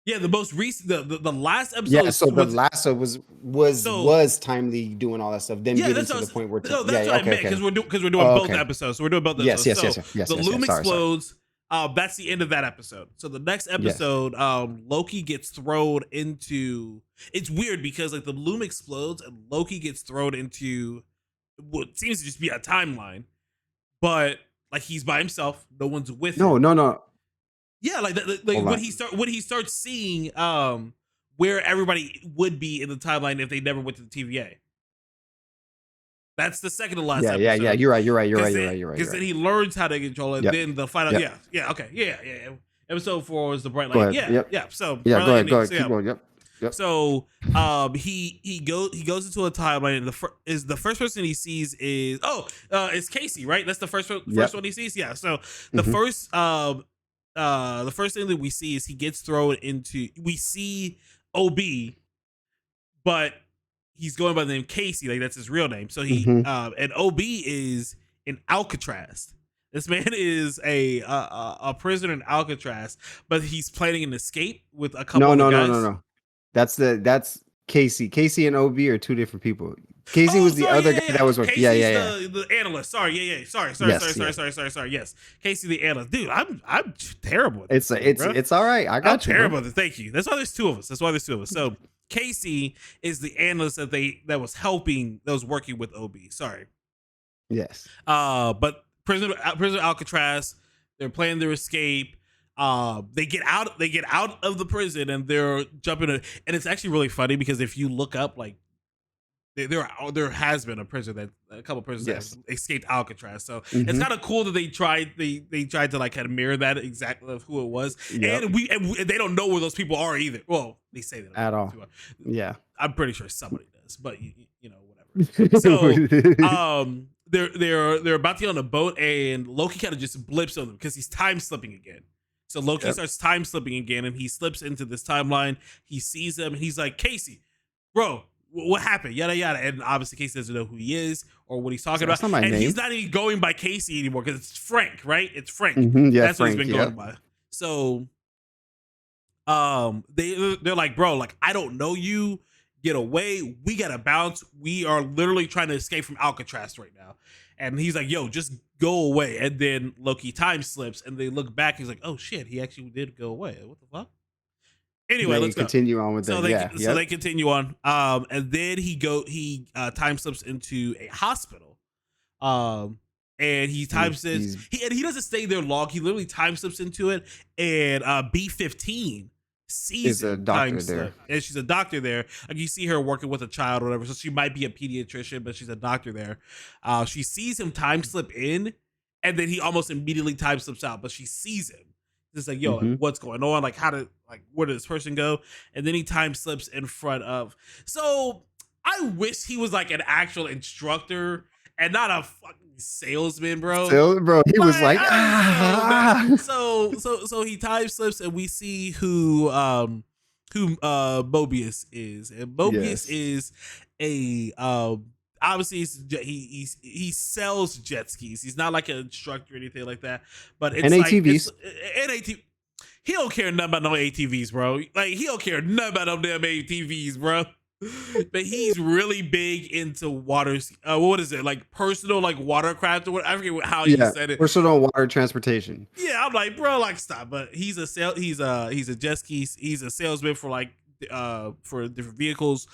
Yeah, the most recent, the last episode. Yeah, so the last episode was Timely doing all that stuff. Then getting to the point where that's what I meant because we're doing both episodes. So we're doing both episodes. Yes. The loom explodes. That's the end of that episode. So the next episode, Loki gets thrown into. It's weird because like the loom explodes and Loki gets thrown into what seems to just be a timeline, but like he's by himself. No one's with him. No. Yeah, like when he starts seeing where everybody would be in the timeline if they never went to the TVA. That's the second to last episode. Yeah. You're right. Because then he learns how to control it. Then the final. Okay. Episode 4 was the bright light. So go ahead. Keep going. Yep. So he goes into a timeline, and the first person he sees is it's Casey, right? That's the first one he sees. Yeah. So the first thing that we see is he gets thrown into. We see OB, but he's going by the name Casey, like that's his real name. So he and OB is in Alcatraz. This man is a prisoner in Alcatraz, but he's planning an escape with a couple of guys. No. That's Casey. Casey and OB are 2 different people. Casey was the other guy that was working. Casey's the analyst. Sorry. Sorry. Yes. Casey the analyst. Dude, I'm terrible at this. It's all right. I got I'm terrible at this. Thank you. That's why there's 2 of us. So Casey is the analyst that was working with OB. Sorry. Yes. But prisoner Alcatraz, they're planning their escape. They get out of the prison and they're jumping and it's actually really funny because if you look up like there has been a couple prisons that have escaped Alcatraz, so it's kind of cool that they tried to like kind of mirror that exactly of who it was, and they don't know where those people are either. Well, they say that at all. Yeah, I'm pretty sure somebody does, but you know whatever. So they're about to get on a boat, and Loki kind of just blips on them because he's time slipping again. So Loki starts time slipping again, and he slips into this timeline. He sees him, and he's like, Casey, bro, what happened? Yada yada. And obviously Casey doesn't know who he is or what he's talking about. Not my name. He's not even going by Casey anymore because it's Frank, right? It's Frank. That's Frank, what he's been going by. So they're like, bro, like I don't know you. Get away. We gotta bounce. We are literally trying to escape from Alcatraz right now. And he's like, yo, just go away. And then Loki time slips and they look back. He's like, oh shit, he actually did go away. What the fuck? Anyway, let's continue on with that. So they continue on. And then he time slips into a hospital. And he time slips. He doesn't stay there long. He literally time slips into it. And B-15 sees Is a him doctor time there. slip, and she's a doctor there. Like you see her working with a child or whatever, so she might be a pediatrician, but she's a doctor there. She sees him time slip in, and then he almost immediately time slips out, but she sees him. It's like, yo, like, what's going on? Like, where did this person go? And then he time slips in front of. So I wish he was like an actual instructor and not a fucking salesman, bro. Still, bro, he was like, So he time slips, and we see who Mobius is, and Mobius is a obviously he sells jet skis. He's not like an instructor or anything like that, but it's NATVs. NATV. He don't care nothing about no ATVs, bro. Like he don't care nothing about no damn ATVs, bro. But he's really big into waters. What is it, like personal, like watercraft or what? I forget how you said it. Personal water transportation. Yeah, I'm like, bro, like stop. But he's a jet ski. He's a salesman for like for different vehicles,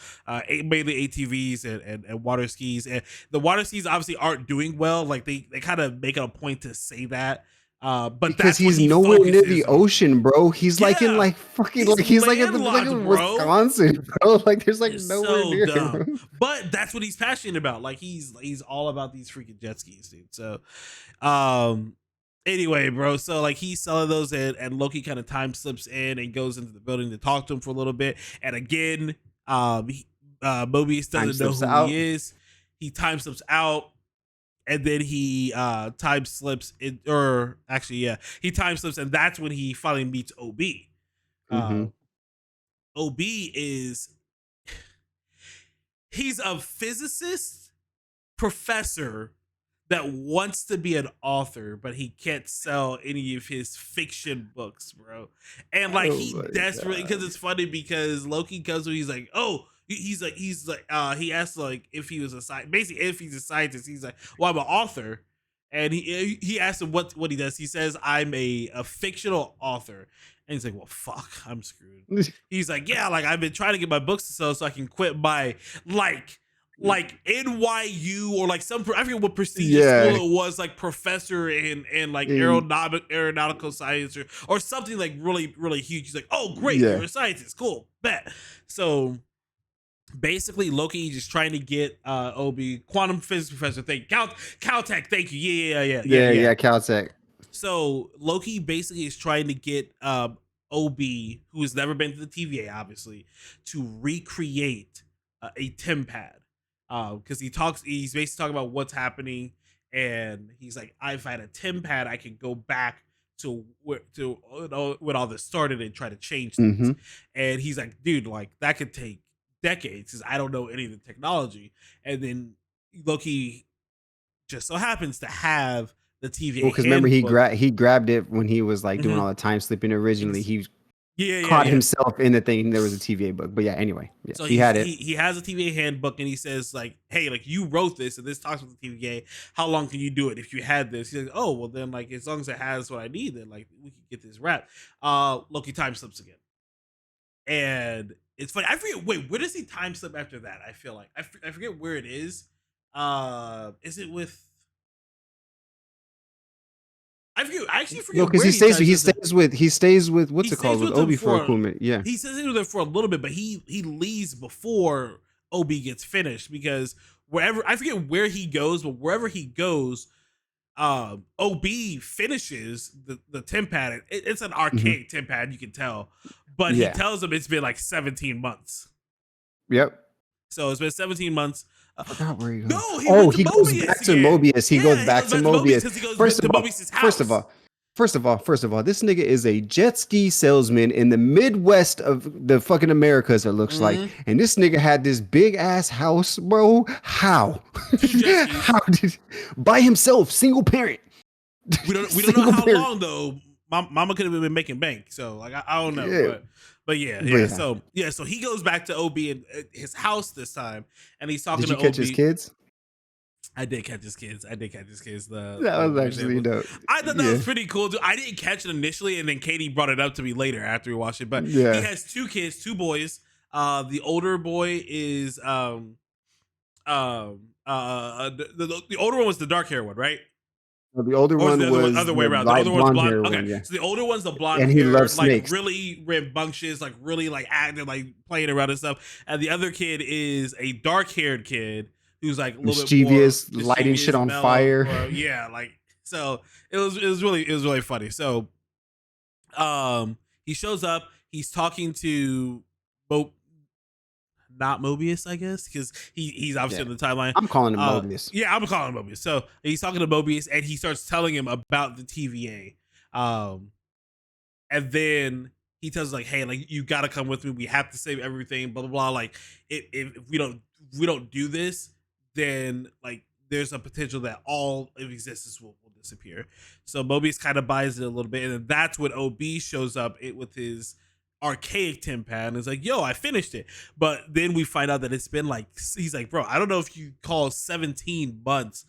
mainly ATVs and water skis. And the water skis obviously aren't doing well. Like they kind of make it a point to say that. But because he's nowhere near the ocean, bro. He's like in like fucking he's like in Wisconsin, bro. Like there's like nowhere near him. But that's what he's passionate about. Like he's all about these freaking jet skis, dude. So anyway, bro, so like he's selling those and Loki kind of time slips in and goes into the building to talk to him for a little bit. And again, Mobius doesn't know who he is. He time slips out. And then he time slips he time slips, and that's when he finally meets OB. OB he's a physicist professor that wants to be an author, but he can't sell any of his fiction books, bro. And like he desperately, because it's funny because Loki comes to him, he's like, oh. He asked like if he was if he's a scientist, he's like, well, I'm an author, and he asked him what he does. He says, I'm a fictional author, and he's like, well, fuck, I'm screwed. He's like, yeah, like I've been trying to get my books to sell so I can quit my like NYU or like some I forget what prestigious school it was, like professor in like aeronautical science or something like really really huge. He's like, oh great, you're a scientist, cool, bet. So basically, Loki just trying to get OB, quantum physics professor. Caltech. Thank you. Yeah. Caltech. So Loki basically is trying to get OB, who has never been to the TVA, obviously, to recreate a TemPad. Because he's basically talking about what's happening, and he's like, if I had a TemPad, I could go back to when all this started and try to change things. And he's like, dude, like that could take decades because I don't know any of the technology. And then Loki just so happens to have the TVA. Well, because remember he grabbed it when he was like doing all the time slipping originally. He caught himself in the thing. There was a TVA book, but anyway, so he had it. He has a TVA handbook, and he says like, hey, like you wrote this, and this talks about the TVA. How long can you do it if you had this? He's like, oh well, then like as long as it has what I need, then like we can get this wrapped. Loki time slips again, and it's funny. I forget. Wait, where does he time slip after that? I feel like I forget where it is. Is it with? I actually forget. No, because he stays with what's it called with Obi for a cool minute. Yeah, he stays with there for a little bit, but he leaves before Obi gets finished because I forget where he goes, but wherever he goes, OB finishes the TemPad. It's an arcade TemPad, you can tell. But he tells him it's been like 17 months. Yep. So it's been 17 months. I forgot where he goes. No, he goes back to Mobius. He goes back to Mobius. First of all, this nigga is a jet ski salesman in the Midwest of the fucking Americas, it looks like. And this nigga had this big ass house, bro. How? How did by himself, single parent? We don't know how long though. Mama could have been making bank, so like I don't know, but yeah. So he goes back to OB in his house this time, and he's talking to OB. Did you catch his kids? I did catch his kids. That was actually dope. I thought that was pretty cool too. I didn't catch it initially, and then Katie brought it up to me later after we watched it. But he has two kids, two boys. The older boy is the older one was the dark hair one, right? No, the older Or one the was other way the around. The light older one's blonde. hair Okay, one, yeah. so the older one's the blonde And he hair, loves like snakes. really rambunctious, like really like acting, like playing around and stuff. And the other kid is a dark haired kid who's like a little Mischievous, bit more lighting shit on mellow, fire. yeah, like so it was really funny. So he shows up, he's talking to not Mobius, I guess, because he's obviously in the timeline. I'm calling him Mobius. Yeah, I'm calling him Mobius. So he's talking to Mobius, and he starts telling him about the TVA. And then he tells like, "Hey, like you got to come with me. We have to save everything." Blah blah blah. Like if we don't do this, then like there's a potential that all of existence will disappear. So Mobius kind of buys it a little bit, and then that's when OB shows up with his archaic TemPad and is like, yo, I finished it. But then we find out that it's been like, he's like, bro, I don't know if you call 17 months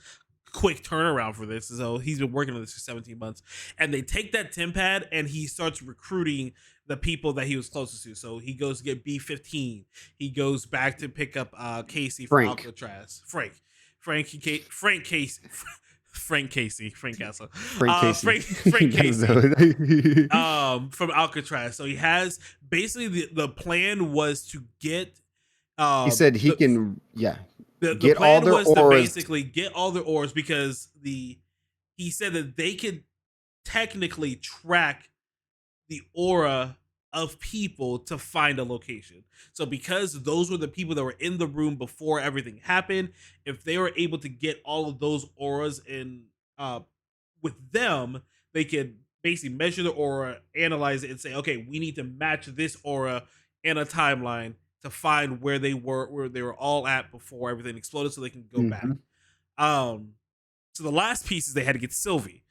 quick turnaround for this. So he's been working on this for 17 months. And they take that TemPad and he starts recruiting the people that he was closest to. So he goes to get B-15. He goes back to pick up Casey from Alcatraz. Frank Casey. Frank Casey from Alcatraz. So he has basically the plan was to get. He said he can, The get plan all their was auras. to basically get all their auras because he said that they could technically track the aura of people to find a location. So because those were the people that were in the room before everything happened, if they were able to get all of those auras in with them, they could basically measure the aura, analyze it, and say, okay, we need to match this aura in a timeline to find where they were all at before everything exploded, so they can go back. So the last piece is they had to get Sylvie.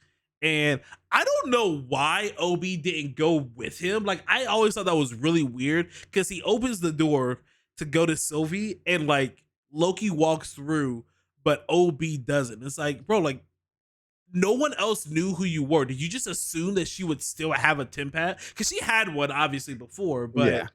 And I don't know why OB didn't go with him. Like, I always thought that was really weird because he opens the door to go to Sylvie and like Loki walks through, but OB doesn't. It's like, bro, like no one else knew who you were. Did you just assume that she would still have a TemPad? Because she had one obviously before, but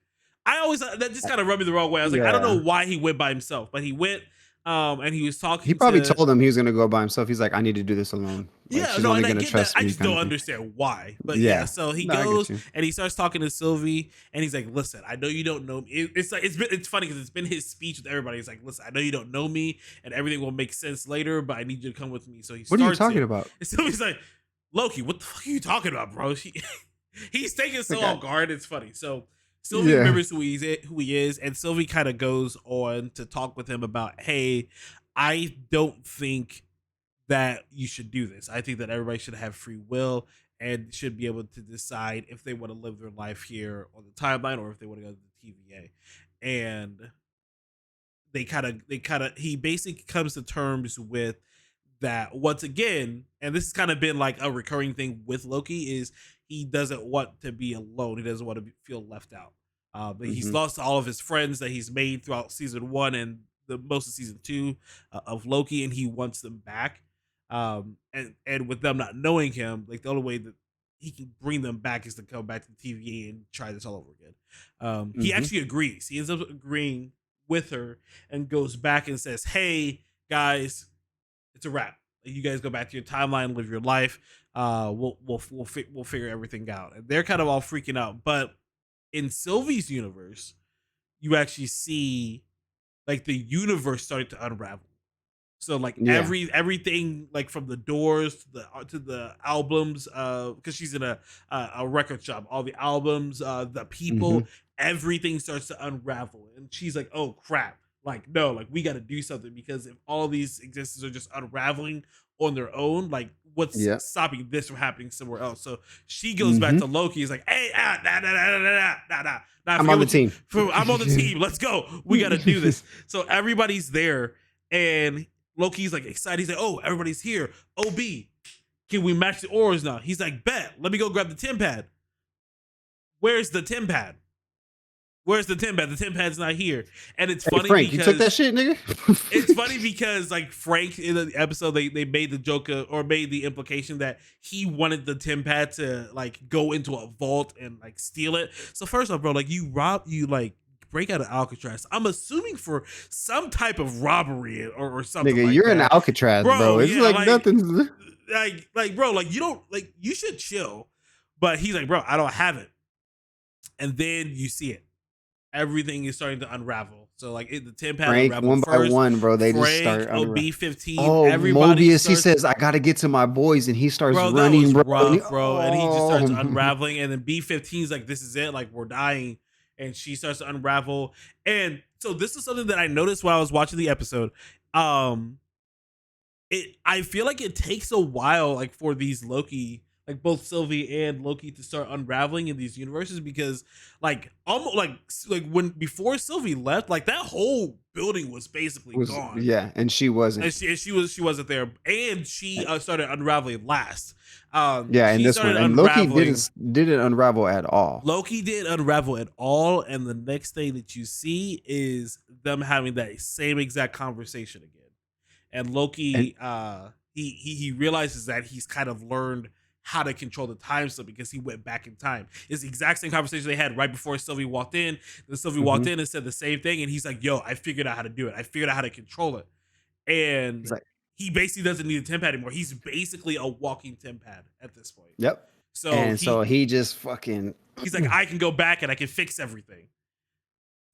I always that just kind of rubbed me the wrong way. I was like, I don't know why he went by himself, but he went. And he was talking. He probably told him he was gonna go by himself. He's like, I need to do this alone. Like, yeah, no, and I get that. I just don't understand why. But yeah, so he goes and he starts talking to Sylvie, and he's like, "Listen, I know you don't know me." It's like it's funny because it's been his speech with everybody. He's like, "Listen, I know you don't know me, and everything will make sense later, but I need you to come with me." So he starts. What are you talking about? And Sylvie's like, "Loki, what the fuck are you talking about, bro?" He's taking so off guard. It's funny. So Sylvie remembers who he is, and Sylvie kind of goes on to talk with him about, hey, I don't think that you should do this. I think that everybody should have free will and should be able to decide if they want to live their life here on the timeline or if they want to go to the TVA. And he basically comes to terms with that once again, and this has kind of been like a recurring thing with Loki, is he doesn't want to be alone. He doesn't want to feel left out. But he's lost all of his friends that he's made throughout season 1 and the most of season 2 of Loki, and he wants them back. And with them not knowing him, like the only way that he can bring them back is to come back to the TVA and try this all over again. He actually agrees. He ends up agreeing with her and goes back and says, "Hey guys, it's a wrap. You guys go back to your timeline, live your life. We'll figure everything out." And they're kind of all freaking out. But in Sylvie's universe, you actually see like the universe starting to unravel. So like everything, like from the doors to the albums, because she's in a record shop, all the albums, the people, everything starts to unravel, and she's like, "Oh crap! Like no, like we got to do something, because if all these existences are just unraveling on their own, like what's stopping this from happening somewhere else?" So she goes back to Loki. He's like, "Hey, nah. I'm on the team. I'm on the team. Let's go. We got to do this." So everybody's there, and Loki's like excited. He's like, "Oh, everybody's here. OB, can we match the auras now?" He's like, "Bet. Let me go grab the TemPad." Where's the TemPad? Where's the TemPad? The TemPad's not here. And it's funny Frank, because you took that shit, nigga. It's funny because like Frank in the episode, they made the joke or made the implication that he wanted the TemPad to like go into a vault and like steal it. So first off, bro, like you break out of Alcatraz. I'm assuming for some type of robbery or something. Nigga, like you're that. in Alcatraz, bro. It's like nothing. like, bro, like you don't like you should chill. But he's like, bro, I don't have it. And then you see it. Everything is starting to unravel. So like the 10 pad Frank, unravel one first. by one, bro. They Frank, just start B-15. Oh, Everybody Mobius, starts, he says, I gotta get to my boys, and he starts bro, running, that was bro. rough, bro. And he just starts Oh. unraveling. And then B-15's like, this is it. Like, we're dying. And she starts to unravel. And so this is something that I noticed while I was watching the episode. I feel like it takes a while, like, for these Loki, like both Sylvie and Loki, to start unraveling in these universes, because like almost like when before Sylvie left, like that whole building was basically gone. Yeah, and she wasn't. And she wasn't there, and she started unraveling last. Yeah, and this one, and Loki didn't unravel at all. Loki didn't unravel at all, and the next thing that you see is them having that same exact conversation again. And Loki, he realizes that he's kind of learned how to control the time slip because he went back in time. It's the exact same conversation they had right before Sylvie walked in. Then Sylvie walked in and said the same thing, and he's like, yo, I figured out how to do it. I figured out how to control it. And he basically doesn't need a 10 pad anymore. He's basically a walking 10 pad at this point. Yep. So he just fucking... He's like, I can go back and I can fix everything.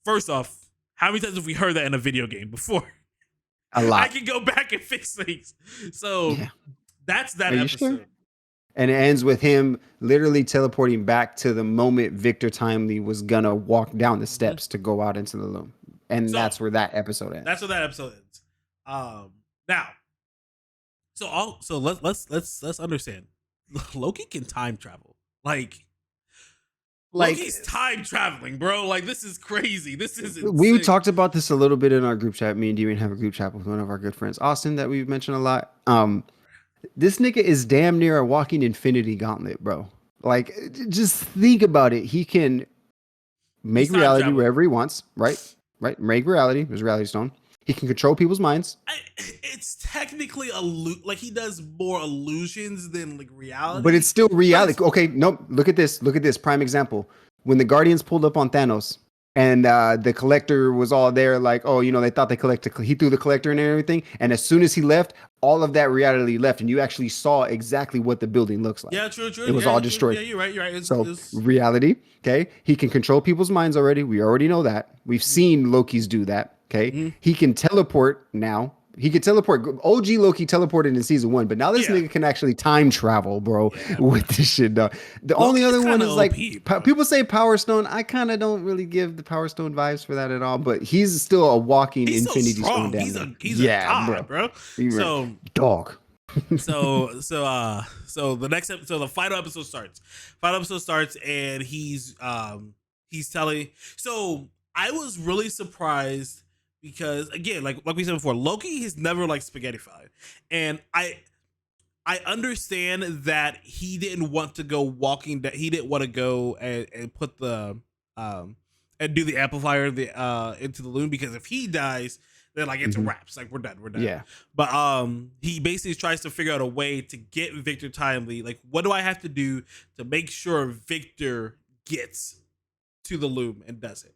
First off, how many times have we heard that in a video game before? A lot. I can go back and fix things. So that's that Are you episode. sure? And it ends with him literally teleporting back to the moment Victor Timely was gonna walk down the steps to go out into the loom, and that's where that episode ends. That's where that episode ends. Now, so let's understand. Loki can time travel. Like Loki's time traveling, bro. Like, this is crazy. This is insane. We talked about this a little bit in our group chat. Me and D-Reign have a group chat with one of our good friends, Austin, that we've mentioned a lot. This nigga is damn near a walking infinity gauntlet, bro. Like, just think about it. He can make reality wherever he wants, right? Make reality. There's reality stone. He can control people's minds. It's technically like he does more illusions than like reality. But it's still reality. Okay, nope. Look at this. Prime example. When the Guardians pulled up on Thanos and the collector was all there, like, oh, they thought he threw the collector in and everything. And as soon as he left, all of that reality left, and you actually saw exactly what the building looks like. Yeah, true. It was all destroyed. Yeah, you're right. So reality, okay? He can control people's minds already. We already know that. We've seen Loki's do that. Okay, he can teleport now. He could teleport. OG Loki teleported in season 1, but now this nigga can actually time travel, bro, with this shit, dog. The only other one is like people say Power Stone. I kind of don't really give the Power Stone vibes for that at all, but he's still a walking Infinity Stone. He's a god, bro. So dog. so the next episode, so the final episode starts, and he's telling. So I was really surprised. Because again, like we said before, Loki has never liked spaghettified, and I understand that he didn't want to go walking. That he didn't want to go and put the and do the amplifier into the loom, because if he dies, then like it's a wraps. Like we're done. Yeah. But he basically tries to figure out a way to get Victor timely. Like, what do I have to do to make sure Victor gets to the loom and does it?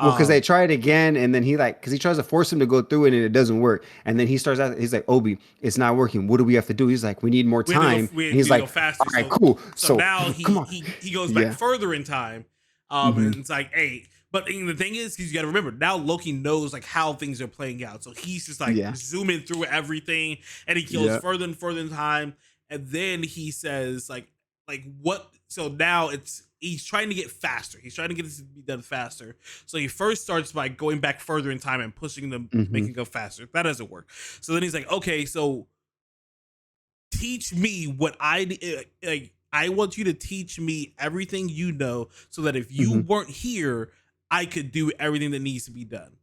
Well, because they try it again, and then because he tries to force him to go through it, and it doesn't work. And then he starts out, he's like, Obi, it's not working. What do we have to do? He's like, we need more time. And he's like, all right, cool. So now he goes back further in time. And it's like, hey, but the thing is, you got to remember, now Loki knows like how things are playing out. So he's just like zooming through everything, and he goes further and further in time. And then he says like what? So now he's trying to get faster. He's trying to get this to be done faster. So he first starts by going back further in time and pushing them, making it go faster. That doesn't work. So then he's like, okay, so teach me what I want you to teach me everything you know, so that if you weren't here, I could do everything that needs to be done.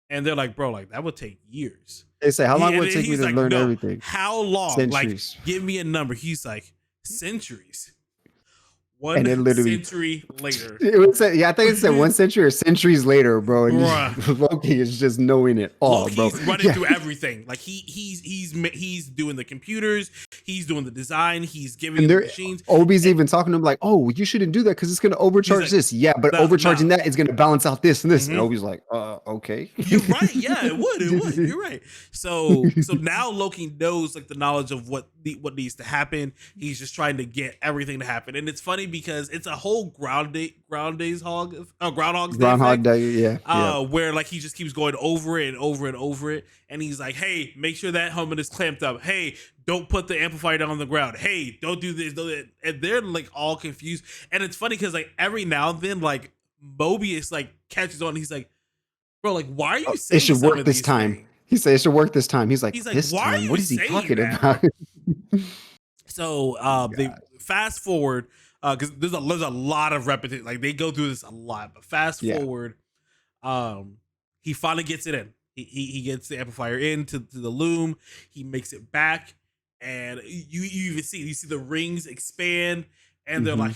And they're like, bro, like that would take years. They say, how long would it take me to learn everything? How long? Centuries. Like, give me a number. He's like, centuries. And it literally century later. It would say, yeah, I think it said 1 century or centuries later, bro. And Bruh. Loki is just knowing it all, Loki's bro. running through everything. Like he's doing the computers, he's doing the design, he's giving the machines. Obi's even talking to him like, "Oh, you shouldn't do that because it's going to overcharge this." Yeah, but overcharging that is going to balance out this and this. And Obi's like, okay. You're right. Yeah, it would. You're right. So now Loki knows like the knowledge of what needs to happen. He's just trying to get everything to happen, and it's funny because it's a whole Groundhog's Day, yeah. Where like he just keeps going over it and over and over it, and he's like, "Hey, make sure that helmet is clamped up. Hey, don't put the amplifier down on the ground. Hey, don't do this, don't that." And they're like all confused, and it's funny because like every now and then like Mobius like catches on. He's like, "Bro, like why are you saying it should work this time?" things? He said it should work this time. He's like, this why time? What is he talking that? about? So they fast forward because there's a lot of repetition. Like they go through this a lot, but fast forward, he finally gets it in. He gets the amplifier into the loom. He makes it back, and you even see the rings expand, and they're like,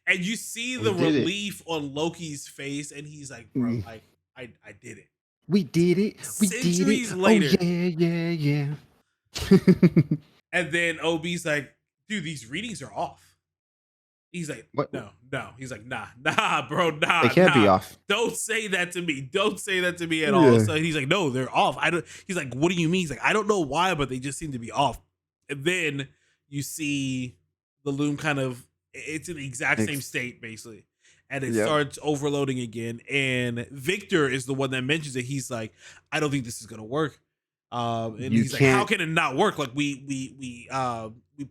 and you see the relief on Loki's face, and he's like, bro, like I did it. We did it. We Centuries did it. later. Oh, yeah. And then Obi's like, dude, these readings are off. He's like, what? No. He's like, nah, bro, nah. They can't be off. Don't say that to me. Don't say that to me at all. So he's like, no, they're off. He's like, what do you mean? He's like, I don't know why, but they just seem to be off. And then you see the loom it's in the exact same state, basically. And it starts overloading again. And Victor is the one that mentions it. He's like, I don't think this is gonna work. And he's like, how can it not work? Like we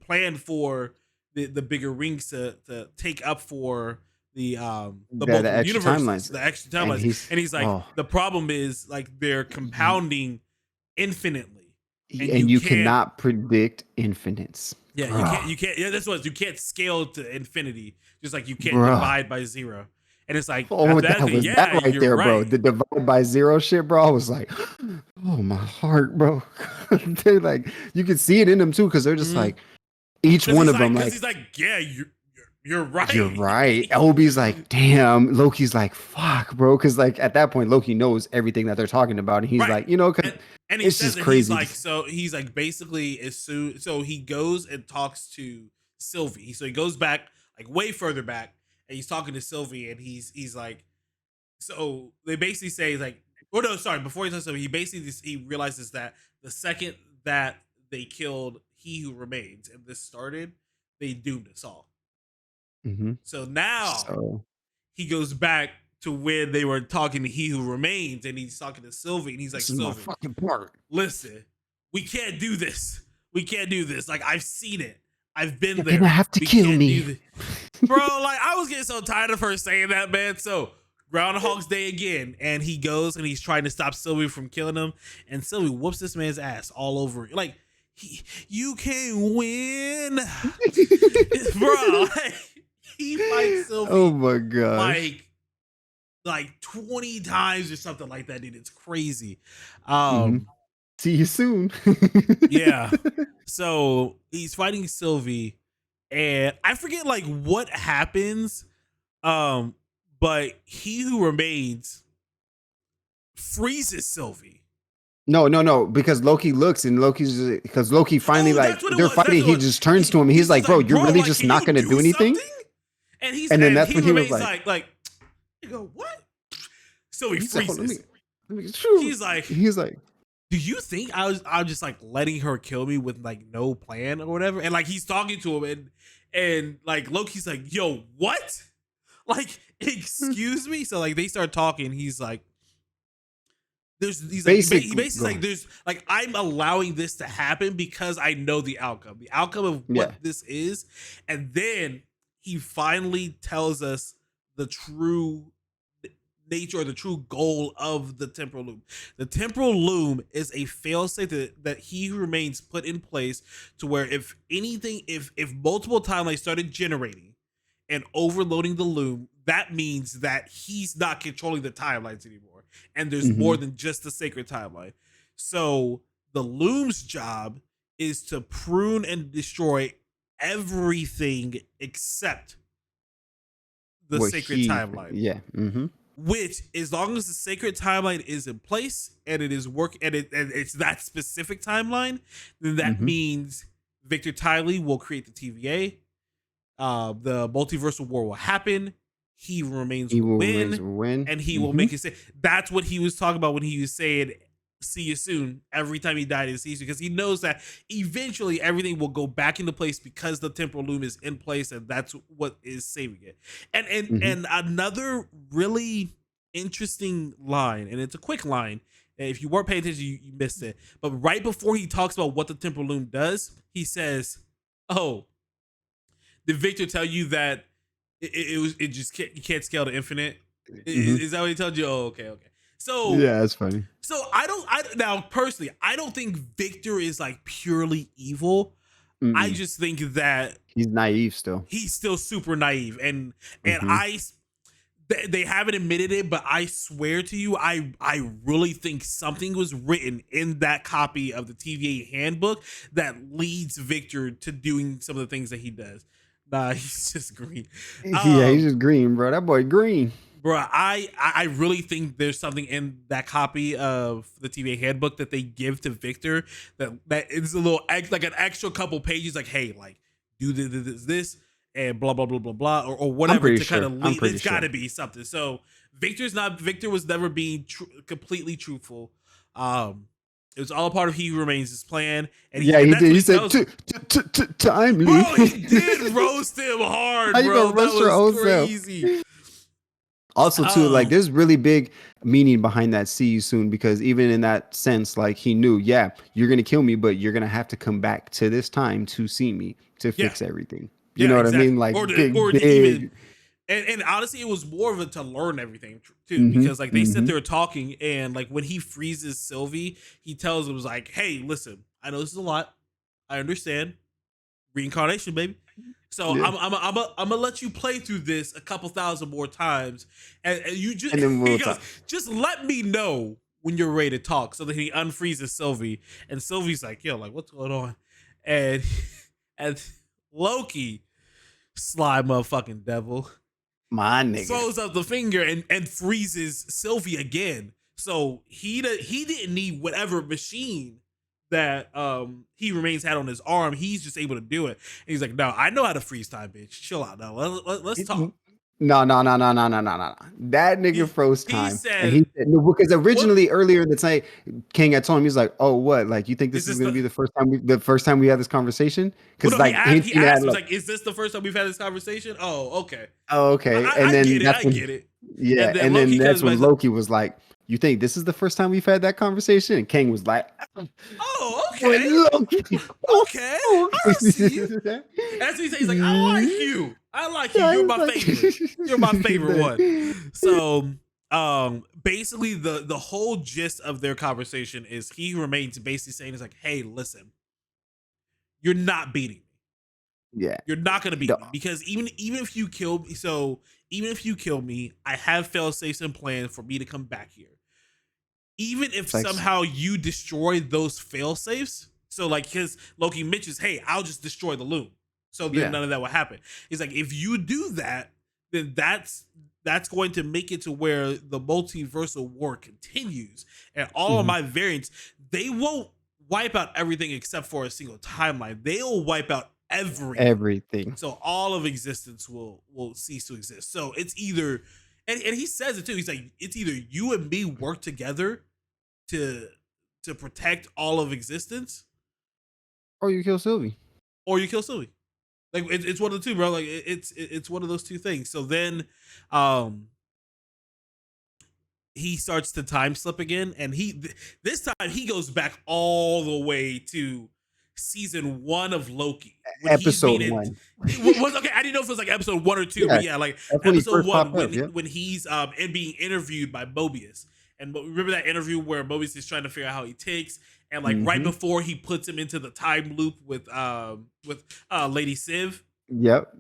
planned for the bigger rings to take up for the multiple universes, the extra timelines. And he's like, the problem is like they're compounding infinitely. And you cannot predict infinites. Yeah, you can't. Yeah, that's what you can't scale to infinity. Just like you can't divide by 0. And it's like, that was that right there, bro. The divide by 0 shit, bro. I was like, oh my heart, bro. They're like, you can see it in them too, because they're just like, each one of them, like, he's like, yeah, you're right. You're right. Obi's like, damn. Loki's like, fuck, bro, because like at that point, Loki knows everything that they're talking about, and he's like, because and it's just crazy. He's like basically so he goes and talks to Sylvie. So he goes back like way further back, and he's talking to Sylvie, and he's like, so they basically say like, oh no, sorry, before he talks to Sylvie, he realizes that the second that they killed He Who Remains and this started, they doomed us all. So now he goes back to when they were talking to He Who Remains, and he's talking to Sylvie, and he's like, Sylvie, fucking part. Listen, we can't do this. We can't do this. Like, I've seen it. I've been there. You're gonna have to kill me. Bro, like, I was getting so tired of her saying that, man. So, Groundhog's Day again, and he goes and he's trying to stop Sylvie from killing him, and Sylvie whoops this man's ass all over. Like, you can't win. Bro, like, he fights Sylvie. Oh my god. Like 20 times or something like that, dude. It's crazy. See you soon. Yeah. So he's fighting Sylvie, and I forget like what happens. But He Who Remains freezes Sylvie. No, because Loki looks, and because Loki finally they're fighting. He just turns to him. He's like, bro, you're really just not gonna do anything. And then that's when he was like, you go, what? So he freezes. He's like, do you think I'm just like letting her kill me with like no plan or whatever? And like he's talking to him, and like Loki's like, yo, what? Like, excuse me? So like they start talking. He's like, he's basically like, there's like, I'm allowing this to happen because I know the outcome of what this is. And then he finally tells us the true nature or the true goal of the temporal loom. The temporal loom is a failsafe that He Who Remains put in place to where if multiple timelines started generating and overloading the loom, that means that he's not controlling the timelines anymore. And there's more than just the sacred timeline. So the loom's job is to prune and destroy everything except the sacred timeline. Yeah. Mm-hmm. Which, as long as the sacred timeline is in place and it is and it's that specific timeline, then that means Victor Tiley will create the TVA. The multiversal war will happen. He remains will win, and he will make it say. That's what he was talking about when he was saying, "See you soon." Every time he died, he sees you, because he knows that eventually everything will go back into place because the temporal loom is in place, and that's what is saving it. And another really interesting line, and it's a quick line. If you weren't paying attention, you missed it. But right before he talks about what the temporal loom does, he says, "Oh, did Victor tell you that you can't scale to infinite?" Is that what he told you? Oh, okay. So yeah, that's funny. So now personally, I don't think Victor is like purely evil. I just think that he's naive still. He's still super naive, and they haven't admitted it, but I swear to you, I really think something was written in that copy of the TVA handbook that leads Victor to doing some of the things that he does. Nah, he's just green. Yeah, he's just green, bro. That boy green. Bro, I really think there's something in that copy of the TVA handbook that they give to Victor that is a little like an extra couple pages, like, hey, like, do this and blah blah blah blah blah or whatever to kind of lead. It's got to be something. So Victor was never being completely truthful. It was all a part of He Who Remains' plan. And he did. He said, timely. Bro, he did roast him hard, How you bro. gonna roast your own self? Also, too, like, there's really big meaning behind that "see you soon," because even in that sense, like, he knew, yeah, you're gonna kill me, but you're gonna have to come back to this time to see me to fix everything. You know what I mean? Like, big. And honestly, it was more of a to learn everything too, because like they sit there talking, and like when he freezes Sylvie, he tells him, like, "Hey, listen, I know this is a lot. I understand. Reincarnation, baby. So I'm gonna let you play through this a couple thousand more times, and you just just let me know when you're ready to talk." So that he unfreezes Sylvie, and Sylvie's like, "Yo, like, what's going on?" And Loki, sly motherfucking devil, my nigga, throws up the finger and freezes Sylvie again. So he didn't need whatever machine that He Remains had on his arm. He's just able to do it. And he's like, "No, I know how to freeze time, bitch. Chill out now. Let's talk." No. That nigga froze time. And he said, no, because originally earlier in the night, King had told him, he's like, "Oh, what? Like, you think this is going to be the first time we had this conversation?" Because he asked, like, "Is this the first time we've had this conversation?" Oh, okay. I get it. Yeah, and then that's when Loki was like, "You think this is the first time we've had that conversation?" And King was like, "Oh, okay. Okay. I see you." That's what he says. He's like, I like you. You're my favorite. You're my favorite one. So basically the whole gist of their conversation is He Who Remains basically saying, is like, "Hey, listen, you're not beating me. Yeah. You're not gonna beat me, because even if you kill me, even if you kill me, I have fail-safes and plans for me to come back here. Even if somehow you destroy those fail-safes," so like, because Loki mentions, "Hey, I'll just destroy the loom, so then none of that will happen." He's like, "If you do that, then that's going to make it to where the multiversal war continues, and all of my variants, they won't wipe out everything except for a single timeline. They'll wipe out everything. So all of existence will cease to exist. So it's either," and he says it too, he's like, "It's either you and me work together to protect all of existence, or you kill Sylvie. Like, it's one of the two, bro. Like, it's one of those two things." So then he starts to time slip again, and this time he goes back all the way to season 1 of Loki. Episode 1. Okay, I didn't know if it was like episode 1 or 2, but yeah, like episode 1 when he's being interviewed by Mobius. And remember that interview where Mobius is trying to figure out how he takes, and like right before he puts him into the time loop with Lady Civ. Yep.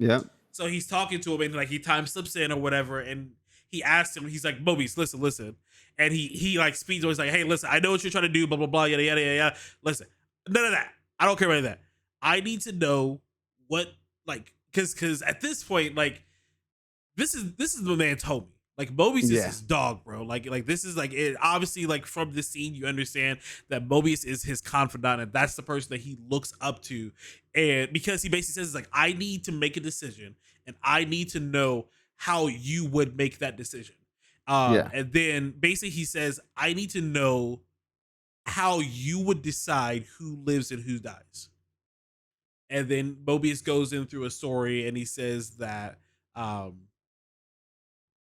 So he's talking to him, and like he time slips in or whatever, and he asks him, he's like, "Mobius, listen," and he like speeds always like, "Hey, listen, I know what you're trying to do, blah blah blah, yada yada yada. Listen, none of that. I don't care about any of that. I need to know what, like, because at this point, like, this is the man told me. Like Mobius is Yeah. his dog, bro. Like this is like it. Obviously, like from this scene, you understand that Mobius is his confidant, and that's the person that he looks up to. And because he basically says, like, I need to make a decision, and I need to know how you would make that decision. And then basically he says, I need to know how you would decide who lives and who dies. And then Mobius goes in through a story, and he says that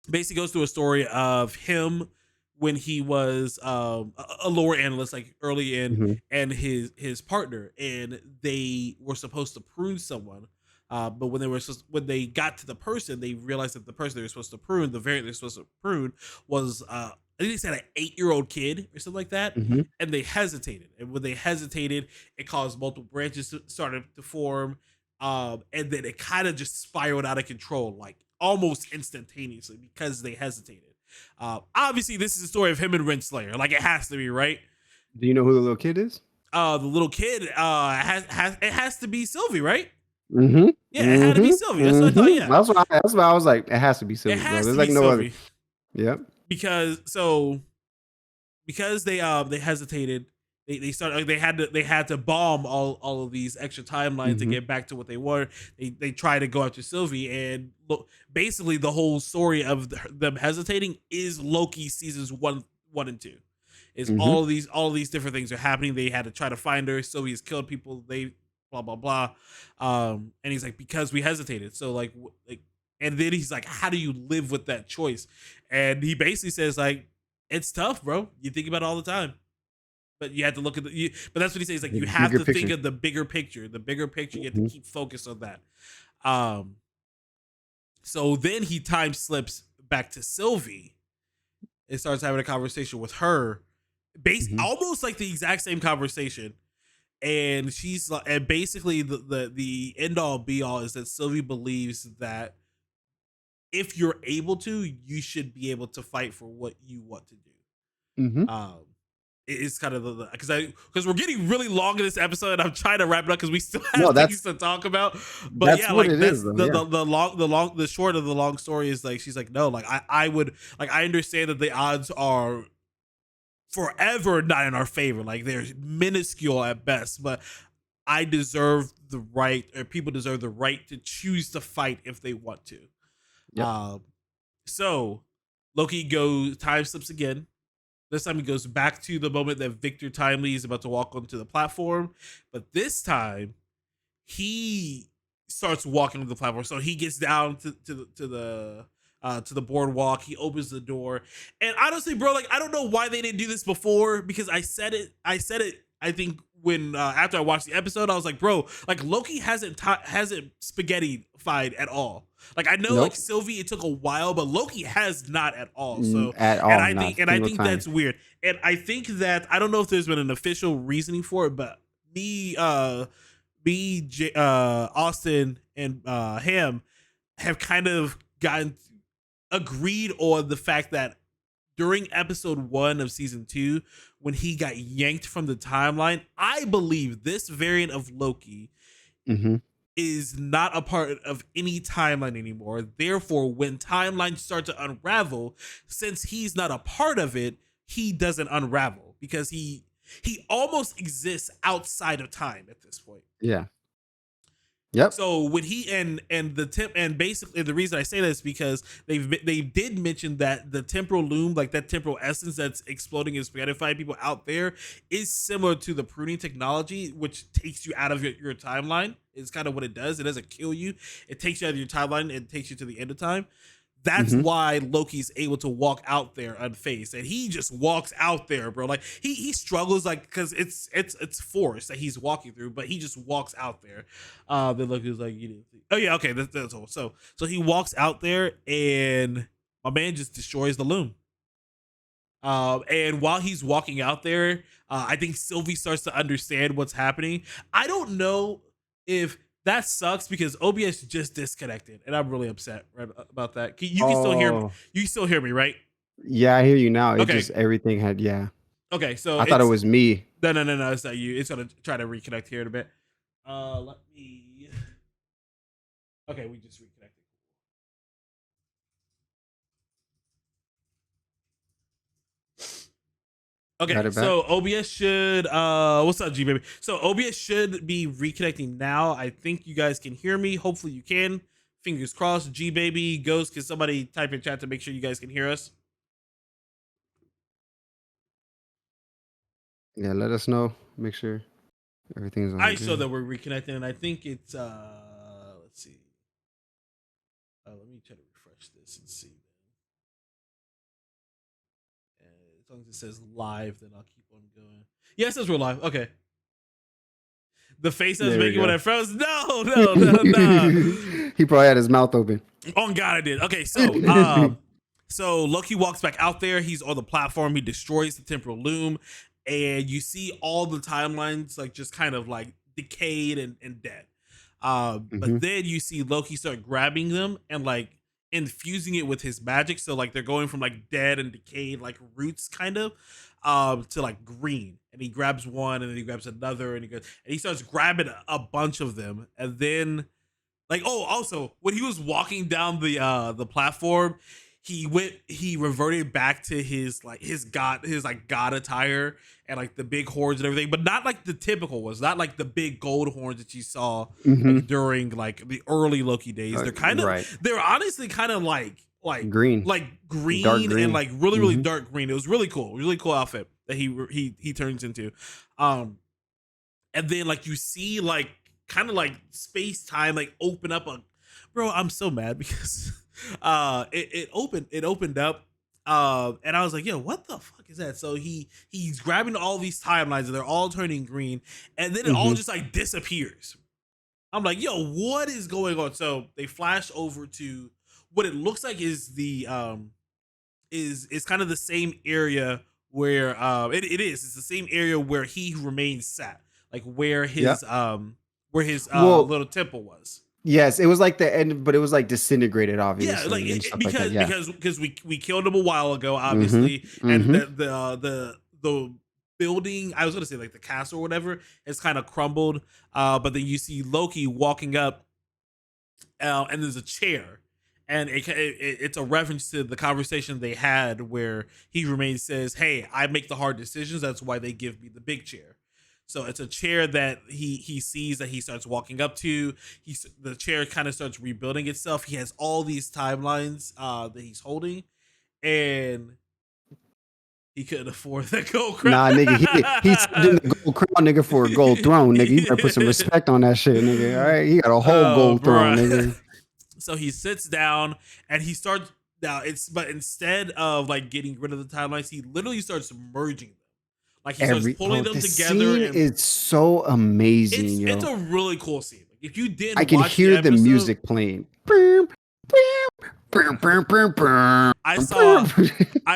basically goes through a story of him when he was a lore analyst, like early in, and his partner, and they were supposed to prune someone. But when they got to the person, they realized that the person they were supposed to prune, the variant they were supposed to prune, was I think they said an 8-year-old kid or something like that, and they hesitated. And when they hesitated, it caused multiple branches to started to form, and then it kind of just spiraled out of control, like almost instantaneously because they hesitated. Obviously, this is a story of him and Renslayer. Like it has to be, right? Do you know who the little kid is? The little kid it has to be Sylvie, right? Yeah, it had to be Sylvie. That's what I thought. Yeah, that's why I was like, it has to be Sylvie. It has There's to like be no Sylvie. other. Yep. Because they hesitated. They started like they had to bomb all of these extra timelines to get back to what they were. They tried to go after Sylvie, and look, basically the whole story of them hesitating is Loki seasons 1 and 2. Is all of these different things are happening. They had to try to find her. Sylvie has killed people. They blah blah blah. And he's like, because we hesitated. So like, and then he's like, how do you live with that choice? And he basically says like, it's tough, bro. You think about it all the time. But you have to look at but that's what he says. Like you have to think of the bigger picture. The bigger picture, you have to keep focused on that. So then he time slips back to Sylvie and starts having a conversation with her, almost like the exact same conversation. And she's like, and basically the end all be all is that Sylvie believes that if you're able to, you should be able to fight for what you want to do. It's kind of because we're getting really long in this episode, and I'm trying to wrap it up because we still have things to talk about. But yeah, like the short of the long story is like she's like, no, like I would like I understand that the odds are forever not in our favor, like they're minuscule at best, but I deserve the right, or people deserve the right to choose to fight if they want to. So Loki time slips again. This time he goes back to the moment that Victor Timely is about to walk onto the platform, but this time he starts walking on the platform. So he gets down to the boardwalk. He opens the door, and honestly, bro, like I don't know why they didn't do this before, because I said it. I think when after I watched the episode, I was like, bro, like Loki hasn't spaghetti-fied at all. Like I know, like Sylvie, it took a while, but Loki has not at all. So at all, and I think that's weird. And I think that I don't know if there's been an official reasoning for it, but Austin and Ham have kind of agreed on the fact that during episode 1 of season 2, when he got yanked from the timeline, I believe this variant of Loki is not a part of any timeline anymore. Therefore, when timelines start to unravel, since he's not a part of it, he doesn't unravel because he almost exists outside of time at this point. Yeah. Yep. So when he and basically the reason I say that is because they did mention that the temporal loom, like that temporal essence that's exploding and spaghettifying people out there, is similar to the pruning technology, which takes you out of your timeline. Is kind of what it does. It doesn't kill you. It takes you out of your timeline and takes you to the end of time. That's why Loki's able to walk out there unfazed, and he just walks out there, bro. Like he struggles, like because it's forest that he's walking through, but he just walks out there. Then Loki's like, you didn't see. Oh yeah, okay, that's all. So he walks out there, and my man just destroys the loom. And while he's walking out there, I think Sylvie starts to understand what's happening. I don't know if that sucks because OBS just disconnected, and I'm really upset about that. You can still hear me. You still hear me, right? Yeah, I hear you now. It Okay. just everything had Okay, so I thought it was me. No, it's not you. It's gonna try to reconnect here in a bit. Let me. Okay, we just reconnected. Okay, Got it back. so OBS should what's up, G baby? So OBS should be reconnecting now. I think you guys can hear me. Hopefully you can. Fingers crossed. G baby, Ghost, can somebody type in chat to make sure you guys can hear us? Yeah, let us know. Make sure everything's on. I good. show that we're reconnecting, and I think it's let's see. Let me try to refresh this and see. As long as it says live, then I'll keep on going. Yeah, it says we're live. Okay. The face I was making when I froze. No. He probably had his mouth open. Oh God, I did. Okay, so so Loki walks back out there. He's on the platform. He destroys the temporal loom, and you see all the timelines like just kind of like decayed and dead. But then you see Loki start grabbing them and like infusing it with his magic. So like they're going from like dead and decayed like roots kind of to like green. And he grabs one and then he grabs another and he starts grabbing a bunch of them. And then like, oh, also when he was walking down the platform, he reverted back to his god attire and like the big horns and everything, but not like the typical ones, not like the big gold horns that you saw like, during like the early Loki days. They're kind of they're honestly kind of like green, dark green, and like really dark green. It was really cool outfit that he turns into. And then like you see like kind of like space time like open up bro, I'm so mad because it opened up and I was like, yo, what the fuck is that? So he's grabbing all these timelines and they're all turning green, and then it all just like disappears. I'm like, yo, what is going on? So they flash over to what it looks like is the is kind of the same area where it's the same area where he remains sat, like where his little temple was. Yes, it was like the end, but it was like disintegrated, obviously. Yeah, because we killed him a while ago, obviously, and the building, I was gonna say like the castle or whatever, has kind of crumbled. But then you see Loki walking up, and there's a chair, and it's a reference to the conversation they had where he remains says, "Hey, I make the hard decisions. That's why they give me the big chair." So it's a chair that he sees that he starts walking up to. The chair kind of starts rebuilding itself. He has all these timelines that he's holding, and he couldn't afford that gold crown. Nah, nigga, he's in the gold crown, nigga, for a gold throne, nigga. You better put some respect on that shit, nigga. All right, he got a whole gold throne, nigga. So he sits down and he starts but instead of like getting rid of the timelines, he literally starts merging them. Like he starts pulling them together. Scene is so amazing. It's a really cool scene. Like if you didn't, I can hear the music playing. I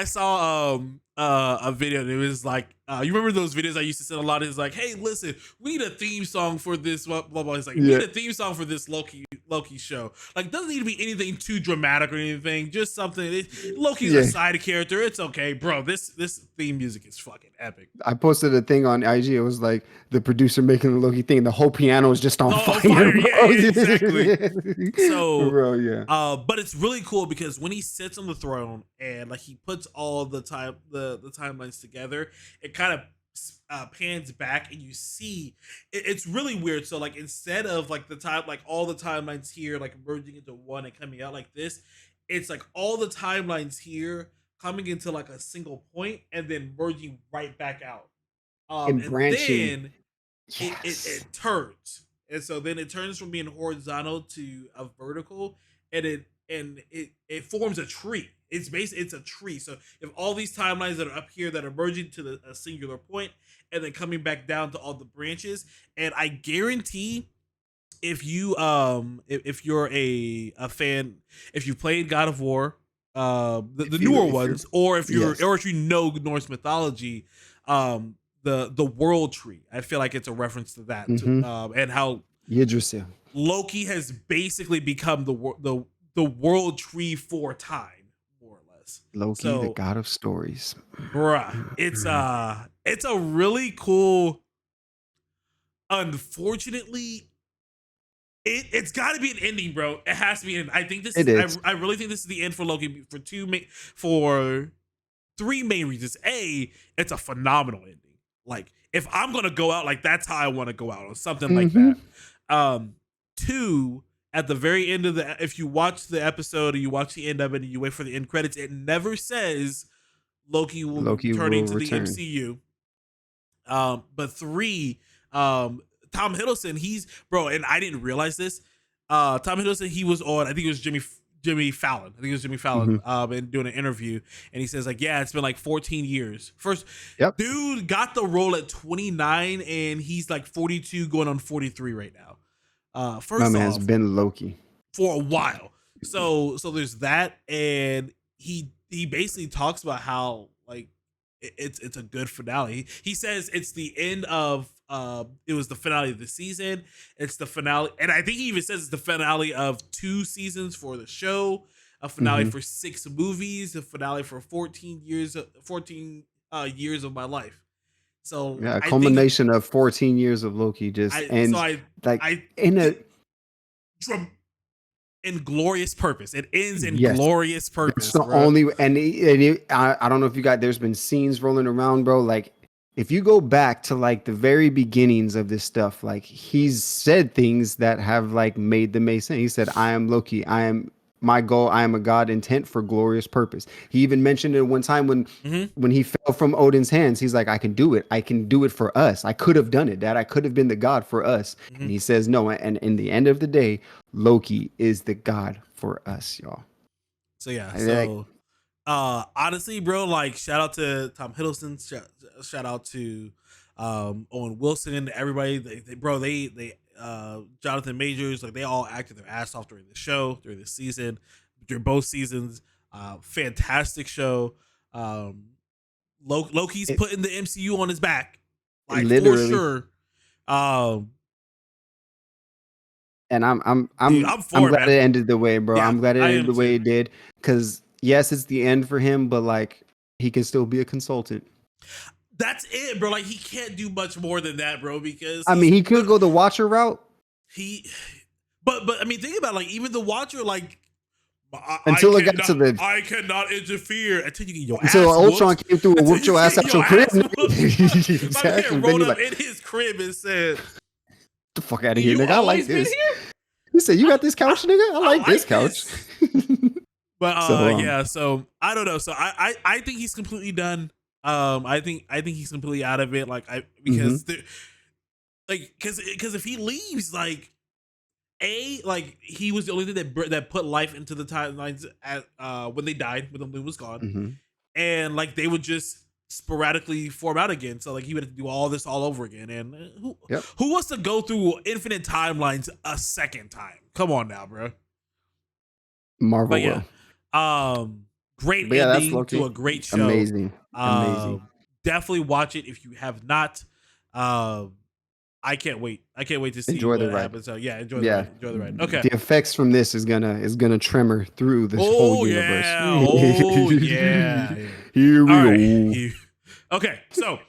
saw a video and it was like you remember those videos I used to send a lot? It's like, hey, listen, we need a theme song for this blah blah. It's like, we need a theme song for this Loki show. Like, doesn't need to be anything too dramatic or anything, just something. Loki's a side character, it's okay, bro. This theme music is fucking epic. I posted a thing on IG. It was like the producer making the Loki thing. The whole piano is just on fire. Yeah, exactly. So, bro, yeah. But it's really cool because when he sits on the throne and like he puts all the timelines together, it kind of pans back and you see it's really weird. So like instead of like all the timelines here like merging into one and coming out like this, it's like all the timelines here coming into like a single point and then merging right back out. And then it turns. And so then it turns from being horizontal to a vertical, and it forms a tree. It's a tree. So if all these timelines that are up here that are merging to a singular point and then coming back down to all the branches, and I guarantee if you if you're a fan, if you played God of War, the newer ones, or if you know Norse mythology, the world tree, I feel like it's a reference to that, and how Yggdrasil. Loki has basically become the world tree for time, more or less. Loki, the god of stories. Bruh, it's a really cool. Unfortunately, it's got to be an ending, bro. It has to be an. I think this is. I really think this is the end for Loki for three main reasons. A, it's a phenomenal ending. Like, if I'm gonna go out, like that's how I want to go out, or something like that. Two, at the very end of if you watch the episode and you watch the end of it and you wait for the end credits, it never says Loki will be returning to the MCU. But three, Tom Hiddleston, and I didn't realize this. Tom Hiddleston, he was on, I think it was Jimmy Fallon. And doing an interview, and he says like, yeah, it's been like 14 years. Dude got the role at 29, and he's like 42, going on 43 right now. My man's been Loki for a while. So there's that, and he basically talks about how like it's a good finale. He says it's the end of it was the finale of the season. It's the finale, and I think he even says it's the finale of 2 seasons for the show, a finale for 6 movies, a finale for 14 years of my life. So yeah, a culmination of 14 years of Loki just ends in glorious purpose. It ends in glorious purpose. It's the only, I don't know if you got. There's been scenes rolling around, bro. Like, if you go back to like the very beginnings of this stuff, like he's said things that have like made them make sense. He said, "I am Loki. I am my goal. I am a god intent for glorious purpose." He even mentioned it one time when he fell from Odin's hands. He's like, "I can do it. I can do it for us. I could have done it, Dad. I could have been the god for us." And he says, "No." And in the end of the day, Loki is the god for us, y'all. So yeah. Honestly, bro, like shout out to Tom Hiddleston. Shout out to Owen Wilson. Everybody, they Jonathan Majors, like they all acted their ass off during the show, during the season, during both seasons. Fantastic show. Loki's putting the MCU on his back, like literally. For sure. And I'm glad it ended the way, bro. Yeah, I'm glad it ended the way it did, because yes, it's the end for him, but like he can still be a consultant. That's it, bro. Like he can't do much more than that, bro. Because he could go the Watcher route. But I mean, think about it, like even the Watcher, like until it got to the I cannot interfere until you get your until ass Ultron whooped, came through and whooped your ass out your crib. Exactly. My man rolled up in his crib and said, "The fuck out of here, nigga! I like this." He said, "You got this couch, nigga? I like this couch." But so I don't know. So I think he's completely done. I think he's completely out of it. Like because if he leaves, like he was the only thing that put life into the timelines at when they died, when the moon was gone, and like they would just sporadically form out again. So like he would have to do all this all over again. And who wants to go through infinite timelines a second time? Come on now, bro. Marvel. But yeah, great ending to a great show. Amazing. Definitely watch it if you have not. I can't wait. I can't wait to see what happens. So yeah, enjoy the ride. Okay. The effects from this is gonna tremor through this whole universe. Oh yeah. Here we go. Okay, so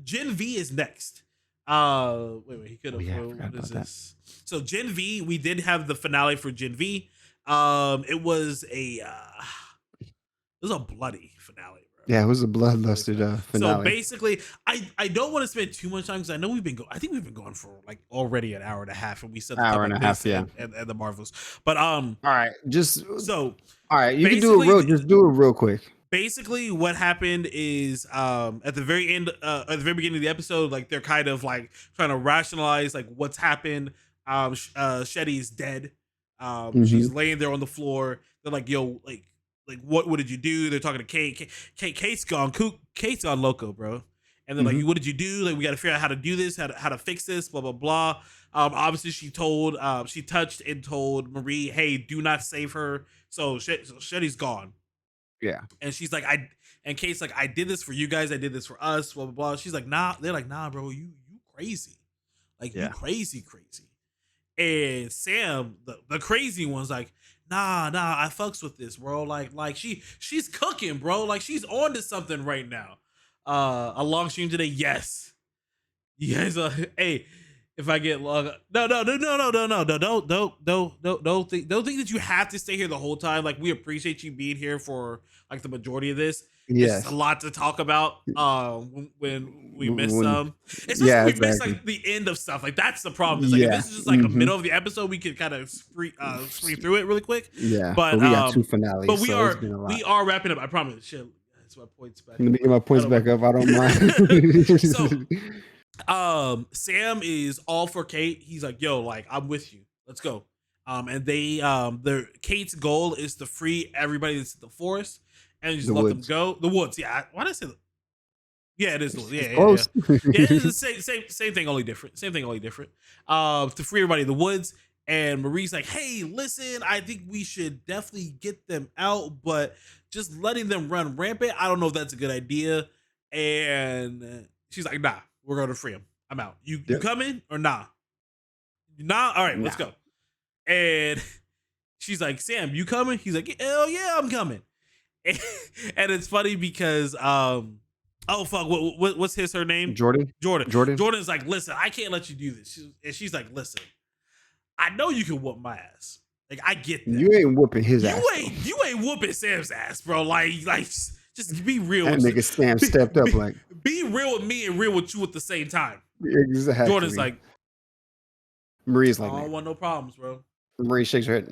Gen V is next. Wait, he could have. What is this? So Gen V, we did have the finale for Gen V. It was a bloody finale. Yeah, it was a bloodlusted finale. So basically, I don't want to spend too much time because I know I think we've been going for like already an hour and a half, and we said hour and a half, and the Marvels. But all right, you can do it real quick. Basically, what happened is at the very end, at the very beginning of the episode, like they're kind of like trying to rationalize like what's happened. Shetty's dead. She's laying there on the floor. They're like, "Yo, like what did you do?" They're talking to Kate. Kate's gone loco, bro. And they're like, "What did you do? Like, we got to figure out how to do this, how to fix this, blah blah blah." Obviously, she touched and told Marie, "Hey, do not save her." So Shetty's gone. Yeah, and she's like, and Kate's like, "I did this for you guys. I did this for us." Blah blah blah. She's like, "Nah." They're like, "Nah, bro, you crazy, like you crazy." And Sam, the crazy one's like, nah, I fucks with this, bro. Like she's cooking, bro. Like she's on to something right now. A long stream today, yes. Hey, if I get log, no, don't think that you have to stay here the whole time. Like we appreciate you being here for like the majority of this. Yes. There's a lot to talk about. When we miss some, especially yeah, when we miss exactly. like the end of stuff. Like that's the problem. Is like if this is just like a middle of the episode, we could kind of screen through it really quick. Yeah, but we got 2 finales. But so we are wrapping up. I promise. Shit, that's my points back. Let me get my points back up. I don't mind. So, Sam is all for Kate. He's like, "Yo, like I'm with you. Let's go." And they, their Kate's goal is to free everybody that's in the forest and just let them go. The woods, yeah. Why did I say that? Yeah, it is the woods. Yeah. It is the same thing, only different. Same thing, only different. To free everybody in the woods. And Marie's like, "Hey, listen, I think we should definitely get them out, but just letting them run rampant, I don't know if that's a good idea." And she's like, "Nah, we're going to free him. I'm out. You coming or nah? Nah? All right, let's go." And she's like, "Sam, you coming?" He's like, "Hell yeah, I'm coming." And it's funny because, oh, fuck, what's her name? Jordan's like, "Listen, I can't let you do this." And she's like, "Listen, I know you can whoop my ass. Like, I get that. You ain't whooping his ass. You ain't whooping Sam's ass, bro. Like, just be real." That nigga Sam stepped up like. Be real with me and real with you at the same time. Exactly. Jordan's like. Marie's like, "I don't want no problems, bro." Marie shakes her head.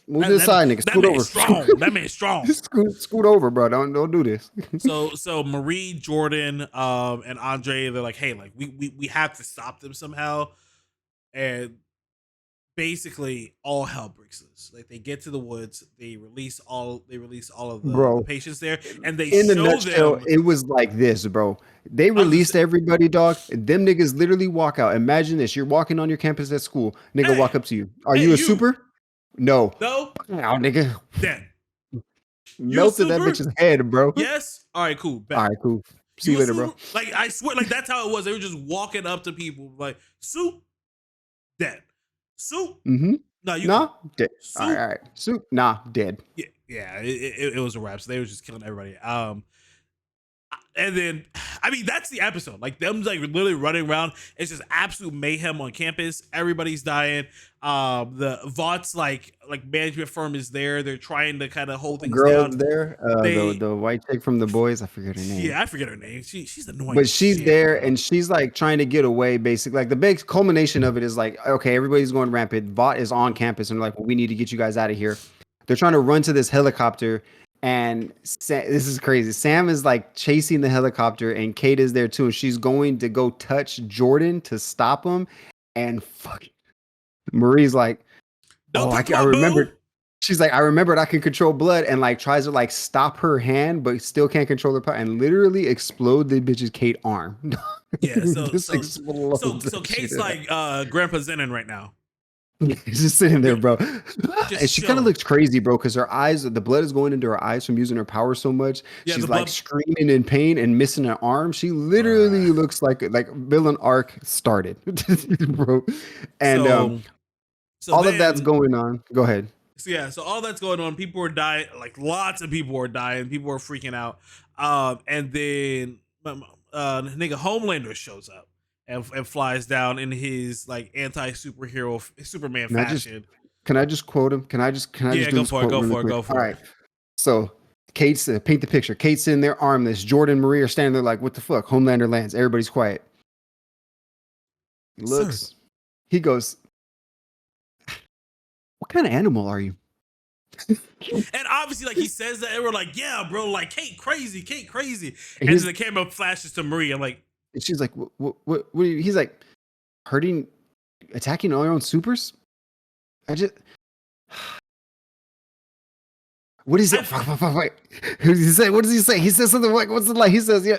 Move to the side, nigga. Scoot over. Strong. That man's strong. Scoot over, bro. Don't do this. So Marie, Jordan, and Andre, they're like, "Hey, like we have to stop them somehow." And basically all hell breaks loose. Like they get to the woods, they release all of the patients there, and they in a show nutshell, them. it was like this, bro. They released everybody, dog. Them niggas literally walk out. Imagine this: you're walking on your campus at school. Nigga walk up to you. Are you a super? No. No, nigga. Then melted that bitch's head, bro. Yes. All right, cool. All right, cool. See you later, bro. Like I swear, like that's how it was. They were just walking up to people, like soup, dead. Soup. Mm-hmm. No, dead. All right. Soup. Nah, dead. Yeah. It was a wrap. So they were just killing everybody. And then, I mean, that's the episode. Like them, like literally running around. It's just absolute mayhem on campus. Everybody's dying. The Vaught's like management firm is there. They're trying to kind of hold things Girl's down. there. The white chick from The Boys. I forget her name. Yeah, I forget her name. She's annoying. But she's there and she's like trying to get away. Basically, like the big culmination of it is like, okay, everybody's going rampant. Vaught is on campus and they're like, well, we need to get you guys out of here. They're trying to run to this helicopter. And this is crazy. Sam is like chasing the helicopter and Kate is there too. And she's going to go touch Jordan to stop him. And fuck, Marie's like, I remembered. She's like, I remembered I can control blood, and like tries to like stop her hand, but still can't control her power, and literally explode the bitch's Kate arm. Yeah, so Kate's like Grandpa Zenon right now. He's just sitting there, bro. And she kind of looks crazy, bro, because her eyes, the blood is going into her eyes from using her power so much. Yeah, she's like screaming in pain and missing an arm. She literally looks like villain arc started, bro. And all of that's going on. Go ahead. So all that's going on. People are dying. Like lots of people are dying. People are freaking out. And then nigga Homelander shows up. And flies down in his like anti-superhero Superman fashion. Can I just quote him? Can I just go for it. All right. So Kate's paint the picture. Kate's in there armless. Jordan and Marie are standing there like, what the fuck? Homelander lands. Everybody's quiet. He looks. Sir. He goes, what kind of animal are you? And obviously, like he says that, and we're like, yeah, bro, like Kate crazy. And then the camera flashes to Marie. I'm like. And she's like, what are you? He's like, attacking all your own supers? What is it? What does he say? What does he say? He says something like, what's it like? He says, yeah,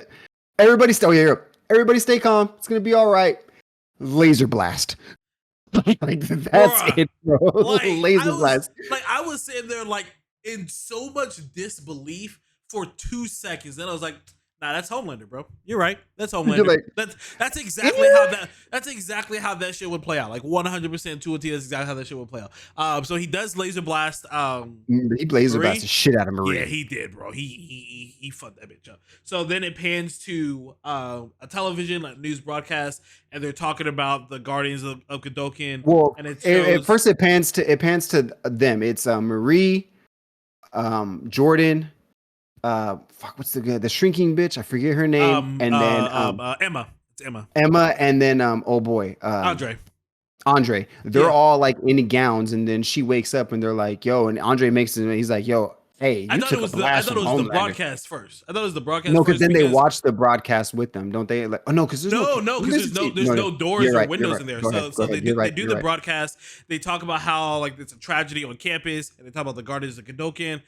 everybody stay calm. It's going to be all right. Laser blast. Like, that's it, bro. Like, laser blast. Like, I was sitting there, like, in so much disbelief for 2 seconds. Then I was like, Nah, that's Homelander, bro. You're right. That's Homelander. Like, that's exactly how that shit would play out. Like 100% to a T. That's exactly how that shit would play out. So he does laser blast. he laser blasted the shit out of Marie. Yeah, he did, bro. He fucked that bitch up. So then it pans to a television like news broadcast, and they're talking about the Guardians of Kadokan. Well, and it shows, at first it pans to them. It's Marie, Jordan. What's the shrinking bitch? I forget her name. And then Emma. It's Emma. Emma, and then Andre. They're all like in gowns, and then she wakes up, and they're like, "Yo," and Andre makes it. He's like, "Yo, hey, you took a blast from Homelander." I thought it was the broadcast first. No, because then they watch the broadcast with them, don't they? Like, oh no, because there's no doors or windows in there. So they do the right. broadcast. They talk about how like it's a tragedy on campus, and they talk about the Guardians of Kadokan.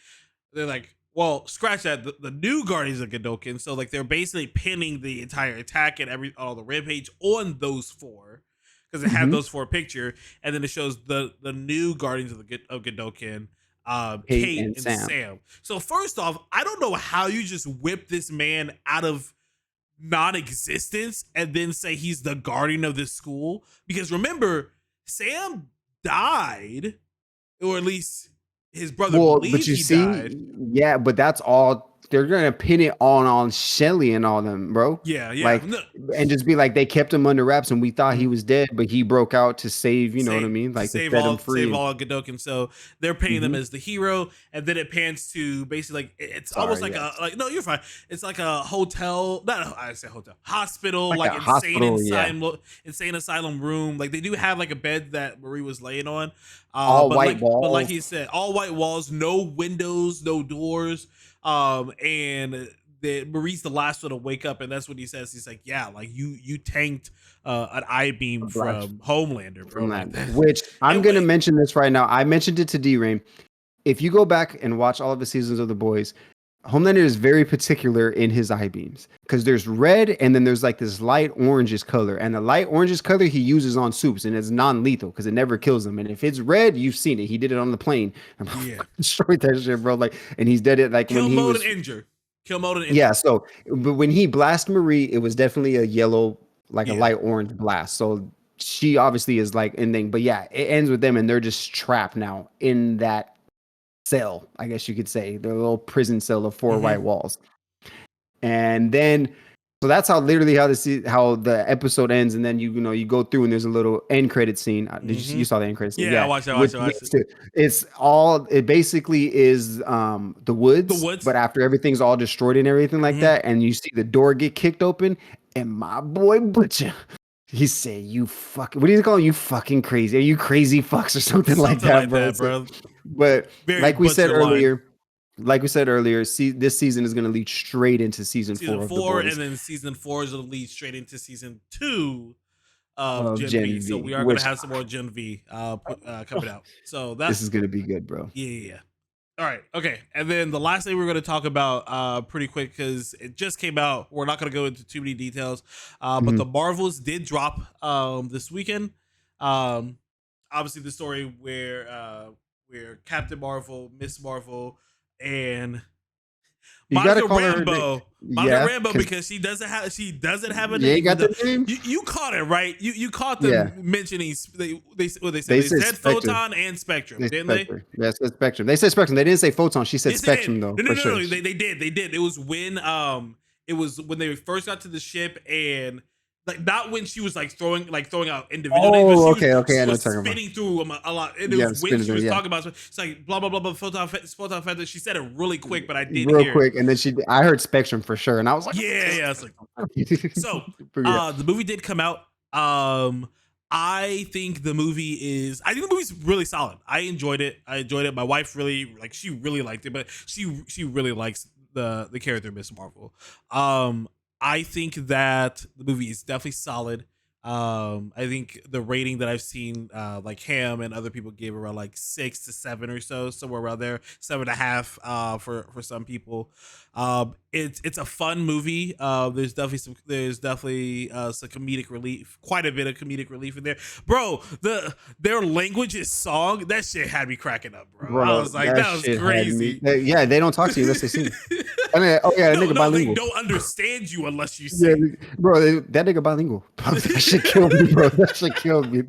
They're like, well, scratch that. The new Guardians of Kadokan. So like they're basically pinning the entire attack and all the rampage on those four, because they have those four picture, and then it shows the new Guardians of Kadokan, Kate and Sam. So first off, I don't know how you just whip this man out of non-existence and then say he's the guardian of this school, because remember, Sam died, or at least his brother believes he died. Yeah, but that's all. They're gonna pin it on Shelly and all them, bro. Yeah. Like, and just be like, they kept him under wraps, and we thought he was dead, but he broke out to save. You know what I mean? Like, to set him free. Save all Kadokan. So they're painting them as the hero, and then it pans to basically like it's almost like no, you're fine. It's like a hotel. Hospital, like insane asylum room. Like they do have like a bed that Marie was laying on. All white walls. But like he said, all white walls, no windows, no doors. And Marie's the last one to wake up, and that's what he says. He's like, yeah, like you tanked an I-beam from Homelander, bro. Which I'm gonna mention this right now. I mentioned it to D-Reign. If you go back and watch all of the seasons of The Boys, Homelander is very particular in his I-beams, because there's red, and then there's like this light orangish color, and the light orangish color he uses on soups, and it's non-lethal because it never kills them. And if it's red, you've seen it. He did it on the plane. Destroyed that shit, bro. Like, and he's dead it like kill when he mode was and injure. Kill mode and injure. Yeah. So, but when he blasted Marie, it was definitely a yellow, like a light orange blast. So she obviously is like in thing. But yeah, it ends with them, and they're just trapped now in that cell, I guess you could say, their little prison cell of four white walls. And then, so that's how the episode ends. And then you go through, and there's a little end credit scene. You saw the end credit scene? Yeah, I watched it. It basically is the woods, but after everything's all destroyed and everything like that, and you see the door get kicked open, and my boy Butcher, he said, what do you call him? You fucking crazy. Are you crazy fucks or something like that, bro? But like we said earlier, this season is going to lead straight into season 4 of The Boys. And then season 4 is going to lead straight into season 2 of Gen V. So we are going to have some more Gen V coming out. So this is going to be good, bro. Yeah. All right. Okay. And then the last thing we're going to talk about pretty quick, because it just came out. We're not going to go into too many details, but the Marvels did drop this weekend. Obviously, the story where Captain Marvel, Miss Marvel, and Monica Rambeau, because she doesn't have a name. You got the name? You caught it, right? You caught them mentioning they said Photon and Spectrum, didn't they? Yeah, said Spectrum. They said Spectrum. They didn't say Photon. She said Spectrum though. No, they did. It was when they first got to the ship, and like not when she was like throwing out individual names. Oh, okay. I know spinning through a lot. And it was when she was talking about it's like blah blah blah blah photon feather. She said it really quick, but I didn't hear quick, and then I heard Spectrum for sure, and I was like, yeah. It's like so. The movie did come out. I think the movie's really solid. I enjoyed it. My wife really she really liked it, but she really likes the character Miss Marvel. I think that the movie is definitely solid. I think the rating that I've seen, like Ham and other people gave around like 6 to 7 or so, somewhere around there, 7.5 for some people. It's a fun movie. There's definitely some comedic relief, quite a bit of comedic relief in there, bro. Their language's song, that shit had me cracking up, bro. I was like, that was crazy. They don't talk to you unless they sing. I mean, oh yeah, that nigga They bilingual. don't understand you unless you Yeah, sing. bro, that nigga bilingual. That shit killed me, bro. That shit killed me.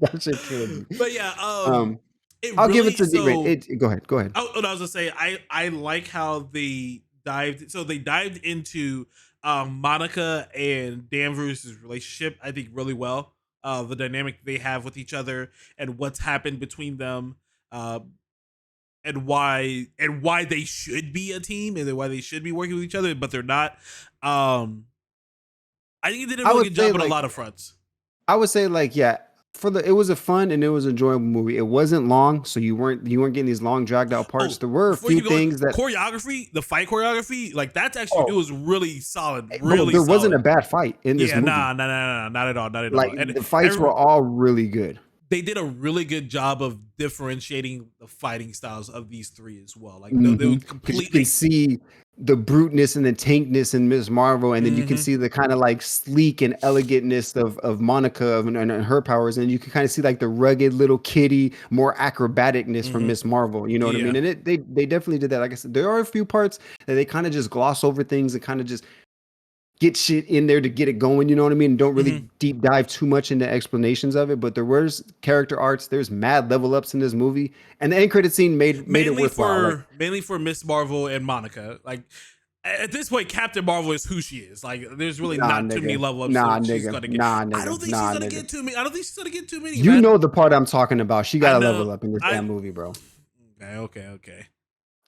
But yeah, I'll give it to D-Reign. Go ahead. Oh, I was gonna say I like how they dived. So they dived into Monica and Danvers' relationship. I think really well. The dynamic they have with each other and what's happened between them. And why they should be a team and why they should be working with each other, but they're not. I think it did a really good job on a lot of fronts. I would say it was a fun and it was an enjoyable movie. It wasn't long, so you weren't getting these long dragged out parts. There were a few things that choreography, the fight choreography, like that's actually it was really solid. There wasn't a bad fight in this movie. Nah, not at all. And the fights were all really good. They did a really good job of differentiating the fighting styles of these three as well. Like they would completely, you can see the bruteness and the tankness in Ms. Marvel, and then you can see the kind of like sleek and elegantness of Monica and her powers, and you can kind of see like the rugged little kitty, more acrobaticness from Ms. Marvel. You know what I mean? And they definitely did that. Like I said, there are a few parts that they kind of just gloss over things and kind of just get shit in there to get it going, you know what I mean? And don't really deep dive too much into explanations of it, but there was character arcs. There's mad level ups in this movie, and the end credit scene made it worthwhile. Mainly for Miss Marvel and Monica. Like at this point, Captain Marvel is who she is. Like there's really not too many level ups. I don't think she's gonna get too many. I don't think she's gonna get too many. You know the part I'm talking about. She got a level up in this damn movie, bro. Okay.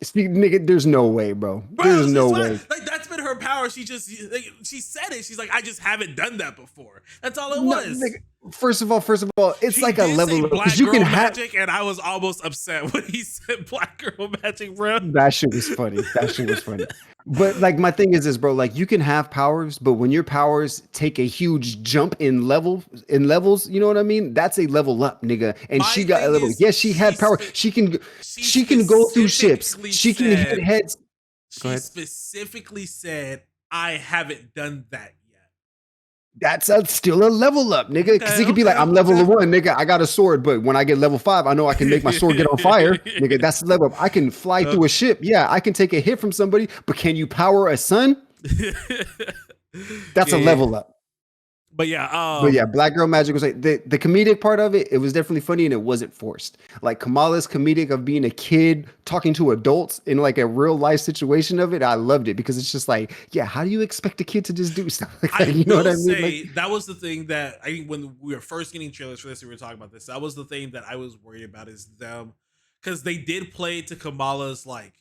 Nigga, there's no way, bro. There's no way. Like that's been her power. She said it. She's like, I just haven't done that before. That's all it was. Nigga, first of all, it's she like a level up because you can have magic, and I was almost upset when he said Black Girl Magic, bro. That shit was funny. But like my thing is this, bro. Like you can have powers, but when your powers take a huge jump in levels, you know what I mean? That's a level up, nigga. And she got a level. Yes, she had power. She can go through ships. She can hit heads. She specifically said, "I haven't done that yet." That's still a level up, nigga. Because it could be like, I'm level 1, nigga. I got a sword, but when I get level 5, I know I can make my sword get on fire, nigga. That's the level up. I can fly through a ship. Yeah, I can take a hit from somebody, but can you power a sun? That's a level up. But Black Girl Magic was like the comedic part of it. It was definitely funny and it wasn't forced. Like Kamala's comedic of being a kid talking to adults in like a real life situation of it. I loved it because it's just like, yeah, how do you expect a kid to just do stuff like that? You know what I mean? Like, that was the thing that I think when we were first getting trailers for this, we were talking about this. That was the thing that I was worried about is them because they did play to Kamala's like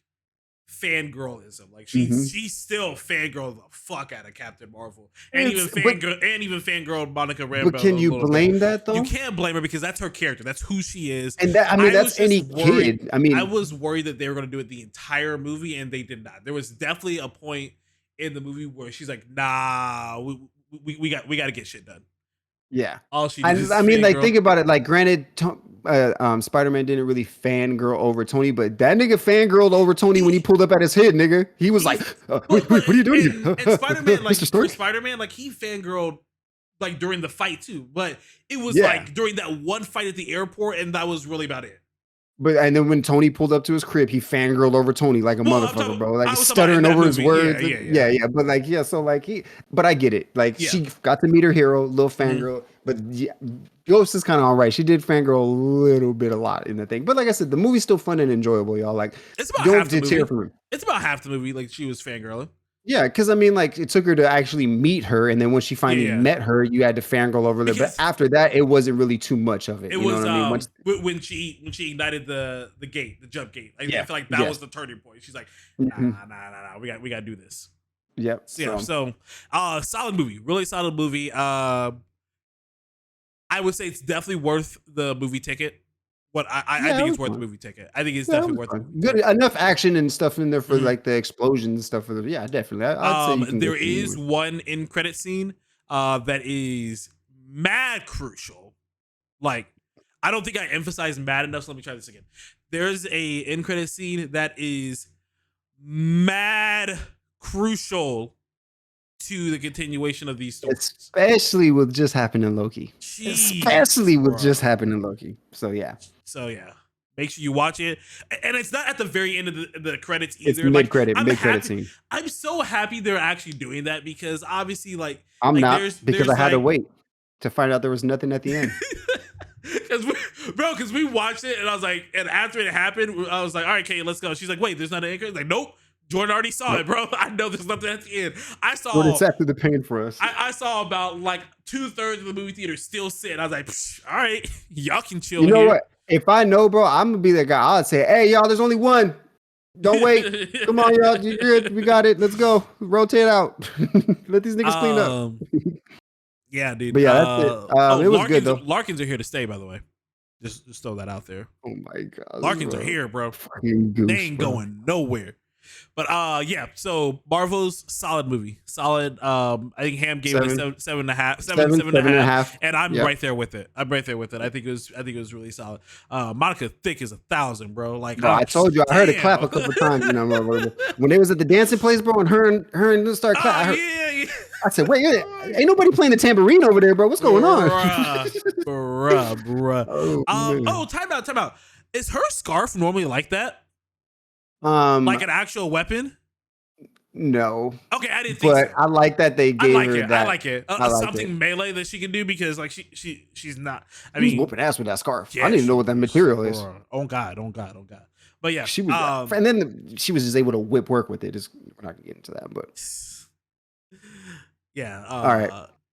fangirlism. Like she still fangirled the fuck out of Captain Marvel and even fangirled Monica Rambeau. But can you blame that though? You can't blame her because that's her character. That's who she is. And that's any kid. I was worried that they were going to do it the entire movie and they did not. There was definitely a point in the movie where she's like, nah, we got to get shit done. Yeah. All she did think about it. Like, granted, Spider-Man didn't really fangirl over Tony, but that nigga fangirled over Tony when he pulled up at his head, nigga. He was like, what are you doing here? And Spider-Man, like, Spider-Man, like, he fangirled, like, during the fight, too. But it was, like, during that one fight at the airport, and that was really about it. And then when Tony pulled up to his crib, he fangirled over Tony like a motherfucker, bro. Like stuttering over his words. Yeah. But like, but I get it. Like she got to meet her hero, little fangirl. But Ghost is kind of all right. She did fangirl a little bit, a lot in the thing. But like I said, the movie's still fun and enjoyable, y'all. Like it's about half the movie. It's about half the movie. Like she was fangirling. Yeah, because I mean, like it took her to actually meet her, and then when she finally met her, you had to fangirl over there. But after that, it wasn't really too much of it. It was when she ignited the gate, the jump gate. I feel like that was the turning point. She's like, nah, we got to do this. Yep. So solid movie, really solid movie. I would say it's definitely worth the movie ticket. But I think it's worth the movie ticket. I think it's definitely worth it. Good enough action and stuff in there for like the explosions and stuff. Definitely. I'd say there is one end credit scene that is mad crucial. Like I don't think I emphasized mad enough. So let me try this again. There's a end credit scene that is mad crucial to the continuation of these stories. Especially with just happening in Loki. So yeah. Make sure you watch it. And it's not at the very end of the credits either. It's mid-credit happy- scene. I'm so happy they're actually doing that because obviously, like, I'm like not there's because I had to like- wait to find out there was nothing at the end. Because we watched it and I was like, and after it happened, I was like, all right, Kate, let's go. She's like, wait, there's not an anchor? Like, nope. Jordan already saw it, bro. I know there's nothing at the end. I saw. Jordan sat through the pain for us. I saw about like 2/3 of the movie theater still sit. I was like, all right, y'all can chill. You know here. what? If I know, bro, I'm gonna be that guy. I'll say, hey, y'all, there's only one. Don't wait. Come on, y'all. You're good. We got it. Let's go. Rotate out. Let these niggas clean up. Yeah, dude. But yeah, that's it. It was good though. Larkins are here to stay, by the way. Just throw that out there. Oh my god. Larkins bro. are here, bro. Fucking goose, They ain't bro. going nowhere. But yeah, so Marvel's solid movie. Solid. I think Ham gave it a 7.5. And I'm right there with it. I think it was really solid. Monica thick as 1,000, bro. Like, bro, I told you, I heard it clap a couple times. You know, when they was at the dancing place, bro, and her and start clapping. Yeah. I said, wait, ain't nobody playing the tambourine over there, bro. What's going on? Bruh. Oh, Time out. Is her scarf normally like that? man. Like an actual weapon? No. Okay, I didn't think But so. I like that they gave her that. I like it. Something melee that she can do because like she's not. I She's mean, whooping ass with that scarf. yeah, I didn't even know what that material is. Oh God. But yeah, She was, and then she was just able to whip work with it. We're not gonna get into that, but yeah. all right.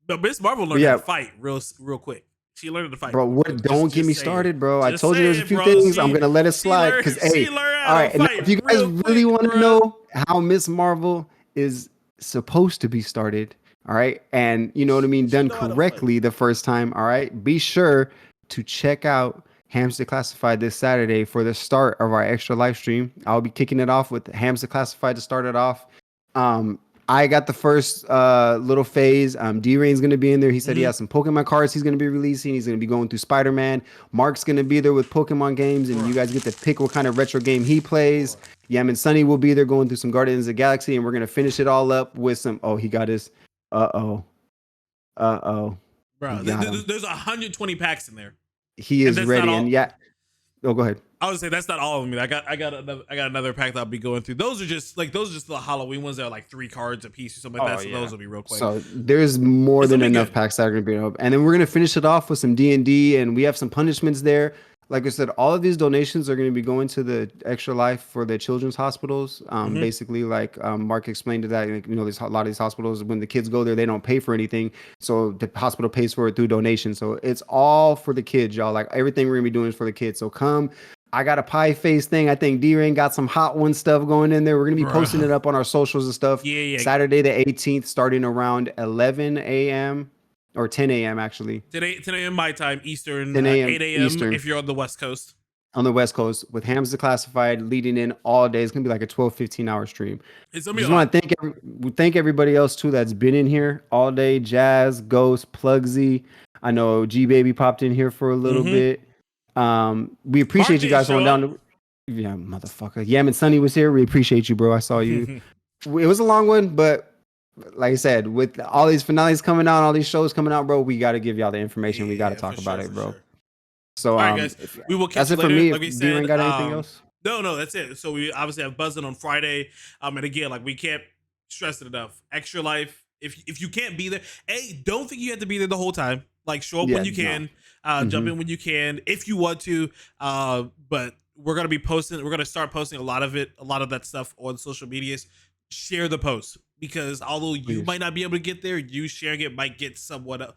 But Miss Marvel learned how to fight real quick. She learned to fight, bro. What? Don't get me started, bro. I told you there's a few bro. things. I'm gonna let it slide because she hey, learned all how right. to And fight if you guys real really quick, want to bro. know how Miss Marvel is supposed to be started, all right, and you know what I mean, done know how to correctly the first time, all right, be sure to check out Hams Declassified this Saturday for the start of our extra live stream. I'll be kicking it off with Hams Declassified to start it off. I got the first little phase. D-Reign's going to be in there. He said he has some Pokemon cards he's going to be releasing. He's going to be going through Spider-Man. Mark's going to be there with Pokemon games, and you guys get to pick what kind of retro game he plays. Yam and Sunny will be there going through some Guardians of the Galaxy, and we're going to finish it all up with some... Oh, he got his... Uh-oh. Bro, Got him. there's 120 packs in there. He is that's ready, not all- and yeah... Oh, go ahead. I would say that's not all of them. I got another pack that I'll be going through. Those are just the Halloween ones that are like 3 cards a piece or something like that. So those will be real quick. So there's more than enough packs that are going to be up. And then we're going to finish it off with some D&D, and we have some punishments there. Like I said, all of these donations are going to be going to the Extra Life for the children's hospitals. Basically, like Mark explained to that, like, you know, a lot of these hospitals, when the kids go there, they don't pay for anything. So the hospital pays for it through donations. So it's all for the kids, y'all. Like everything we're going to be doing is for the kids. So come. I got a pie face thing. I think D-Reign got some hot one stuff going in there. We're going to be posting it up on our socials and stuff. Yeah. Saturday the 18th, starting around 11 a.m. or 10 a.m. actually. 10 a.m. my time, Eastern, 10 a.m. 8 a.m. Eastern. if you're on the West Coast. On the West Coast with Hams Declassified leading in all day. It's going to be like a 12, 15-hour stream. It's I gonna be just want to thank everybody else too that's been in here all day. Jazz, Ghost, Plugsy. I know G-Baby popped in here for a little bit. We appreciate you guys going down to... Yeah, motherfucker. Yam and Sunny was here. We appreciate you, bro. I saw you. It was a long one, but like I said, with all these finales coming out, all these shows coming out, bro, we got to give y'all the information. We got to talk about it, bro. Sure. So, all right, guys, we will catch that's you it later. for me. Like we If said, D-Reign got anything else? No, that's it. So we obviously have buzzing on Friday. And again, like we can't stress it enough. Extra Life. If you can't be there, don't think you have to be there the whole time. Like show up when you can, jump in when you can, if you want to. But we're gonna be posting. We're gonna start posting a lot of that stuff on social medias. Share the post because although you might not be able to get there, you sharing it might get somewhat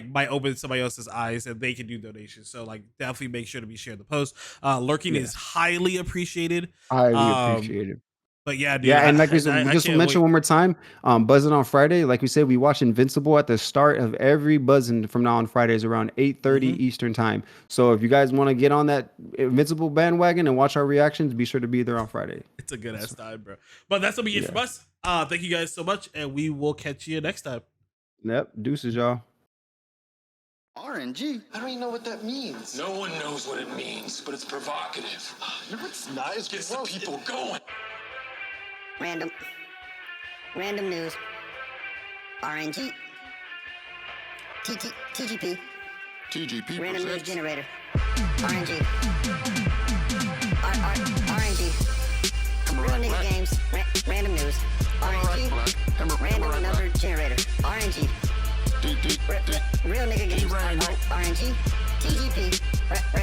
might open somebody else's eyes and they can do donations. So like definitely make sure to be sharing the post. Lurking is highly appreciated. Highly appreciated. But yeah, dude. Yeah, and like we just mention one more time, buzzing on Friday. Like we said, we watch Invincible at the start of every buzzing from now on Fridays around 8:30 Eastern time. So if you guys want to get on that Invincible bandwagon and watch our reactions, be sure to be there on Friday. It's a good ass time, bro. But that's gonna be it from us. Thank you guys so much, and we will catch you next time. Yep, deuces, y'all. RNG? I don't even know what that means. No one knows what it means, but it's provocative. No, it's not. It's Gets the gross. people going. Random news. RNG. TGP. TGP Random news presents generator. RNG. Real nigga games. Random news. RNG. Random number generator. RNG. Real nigga games. RNG. TGP.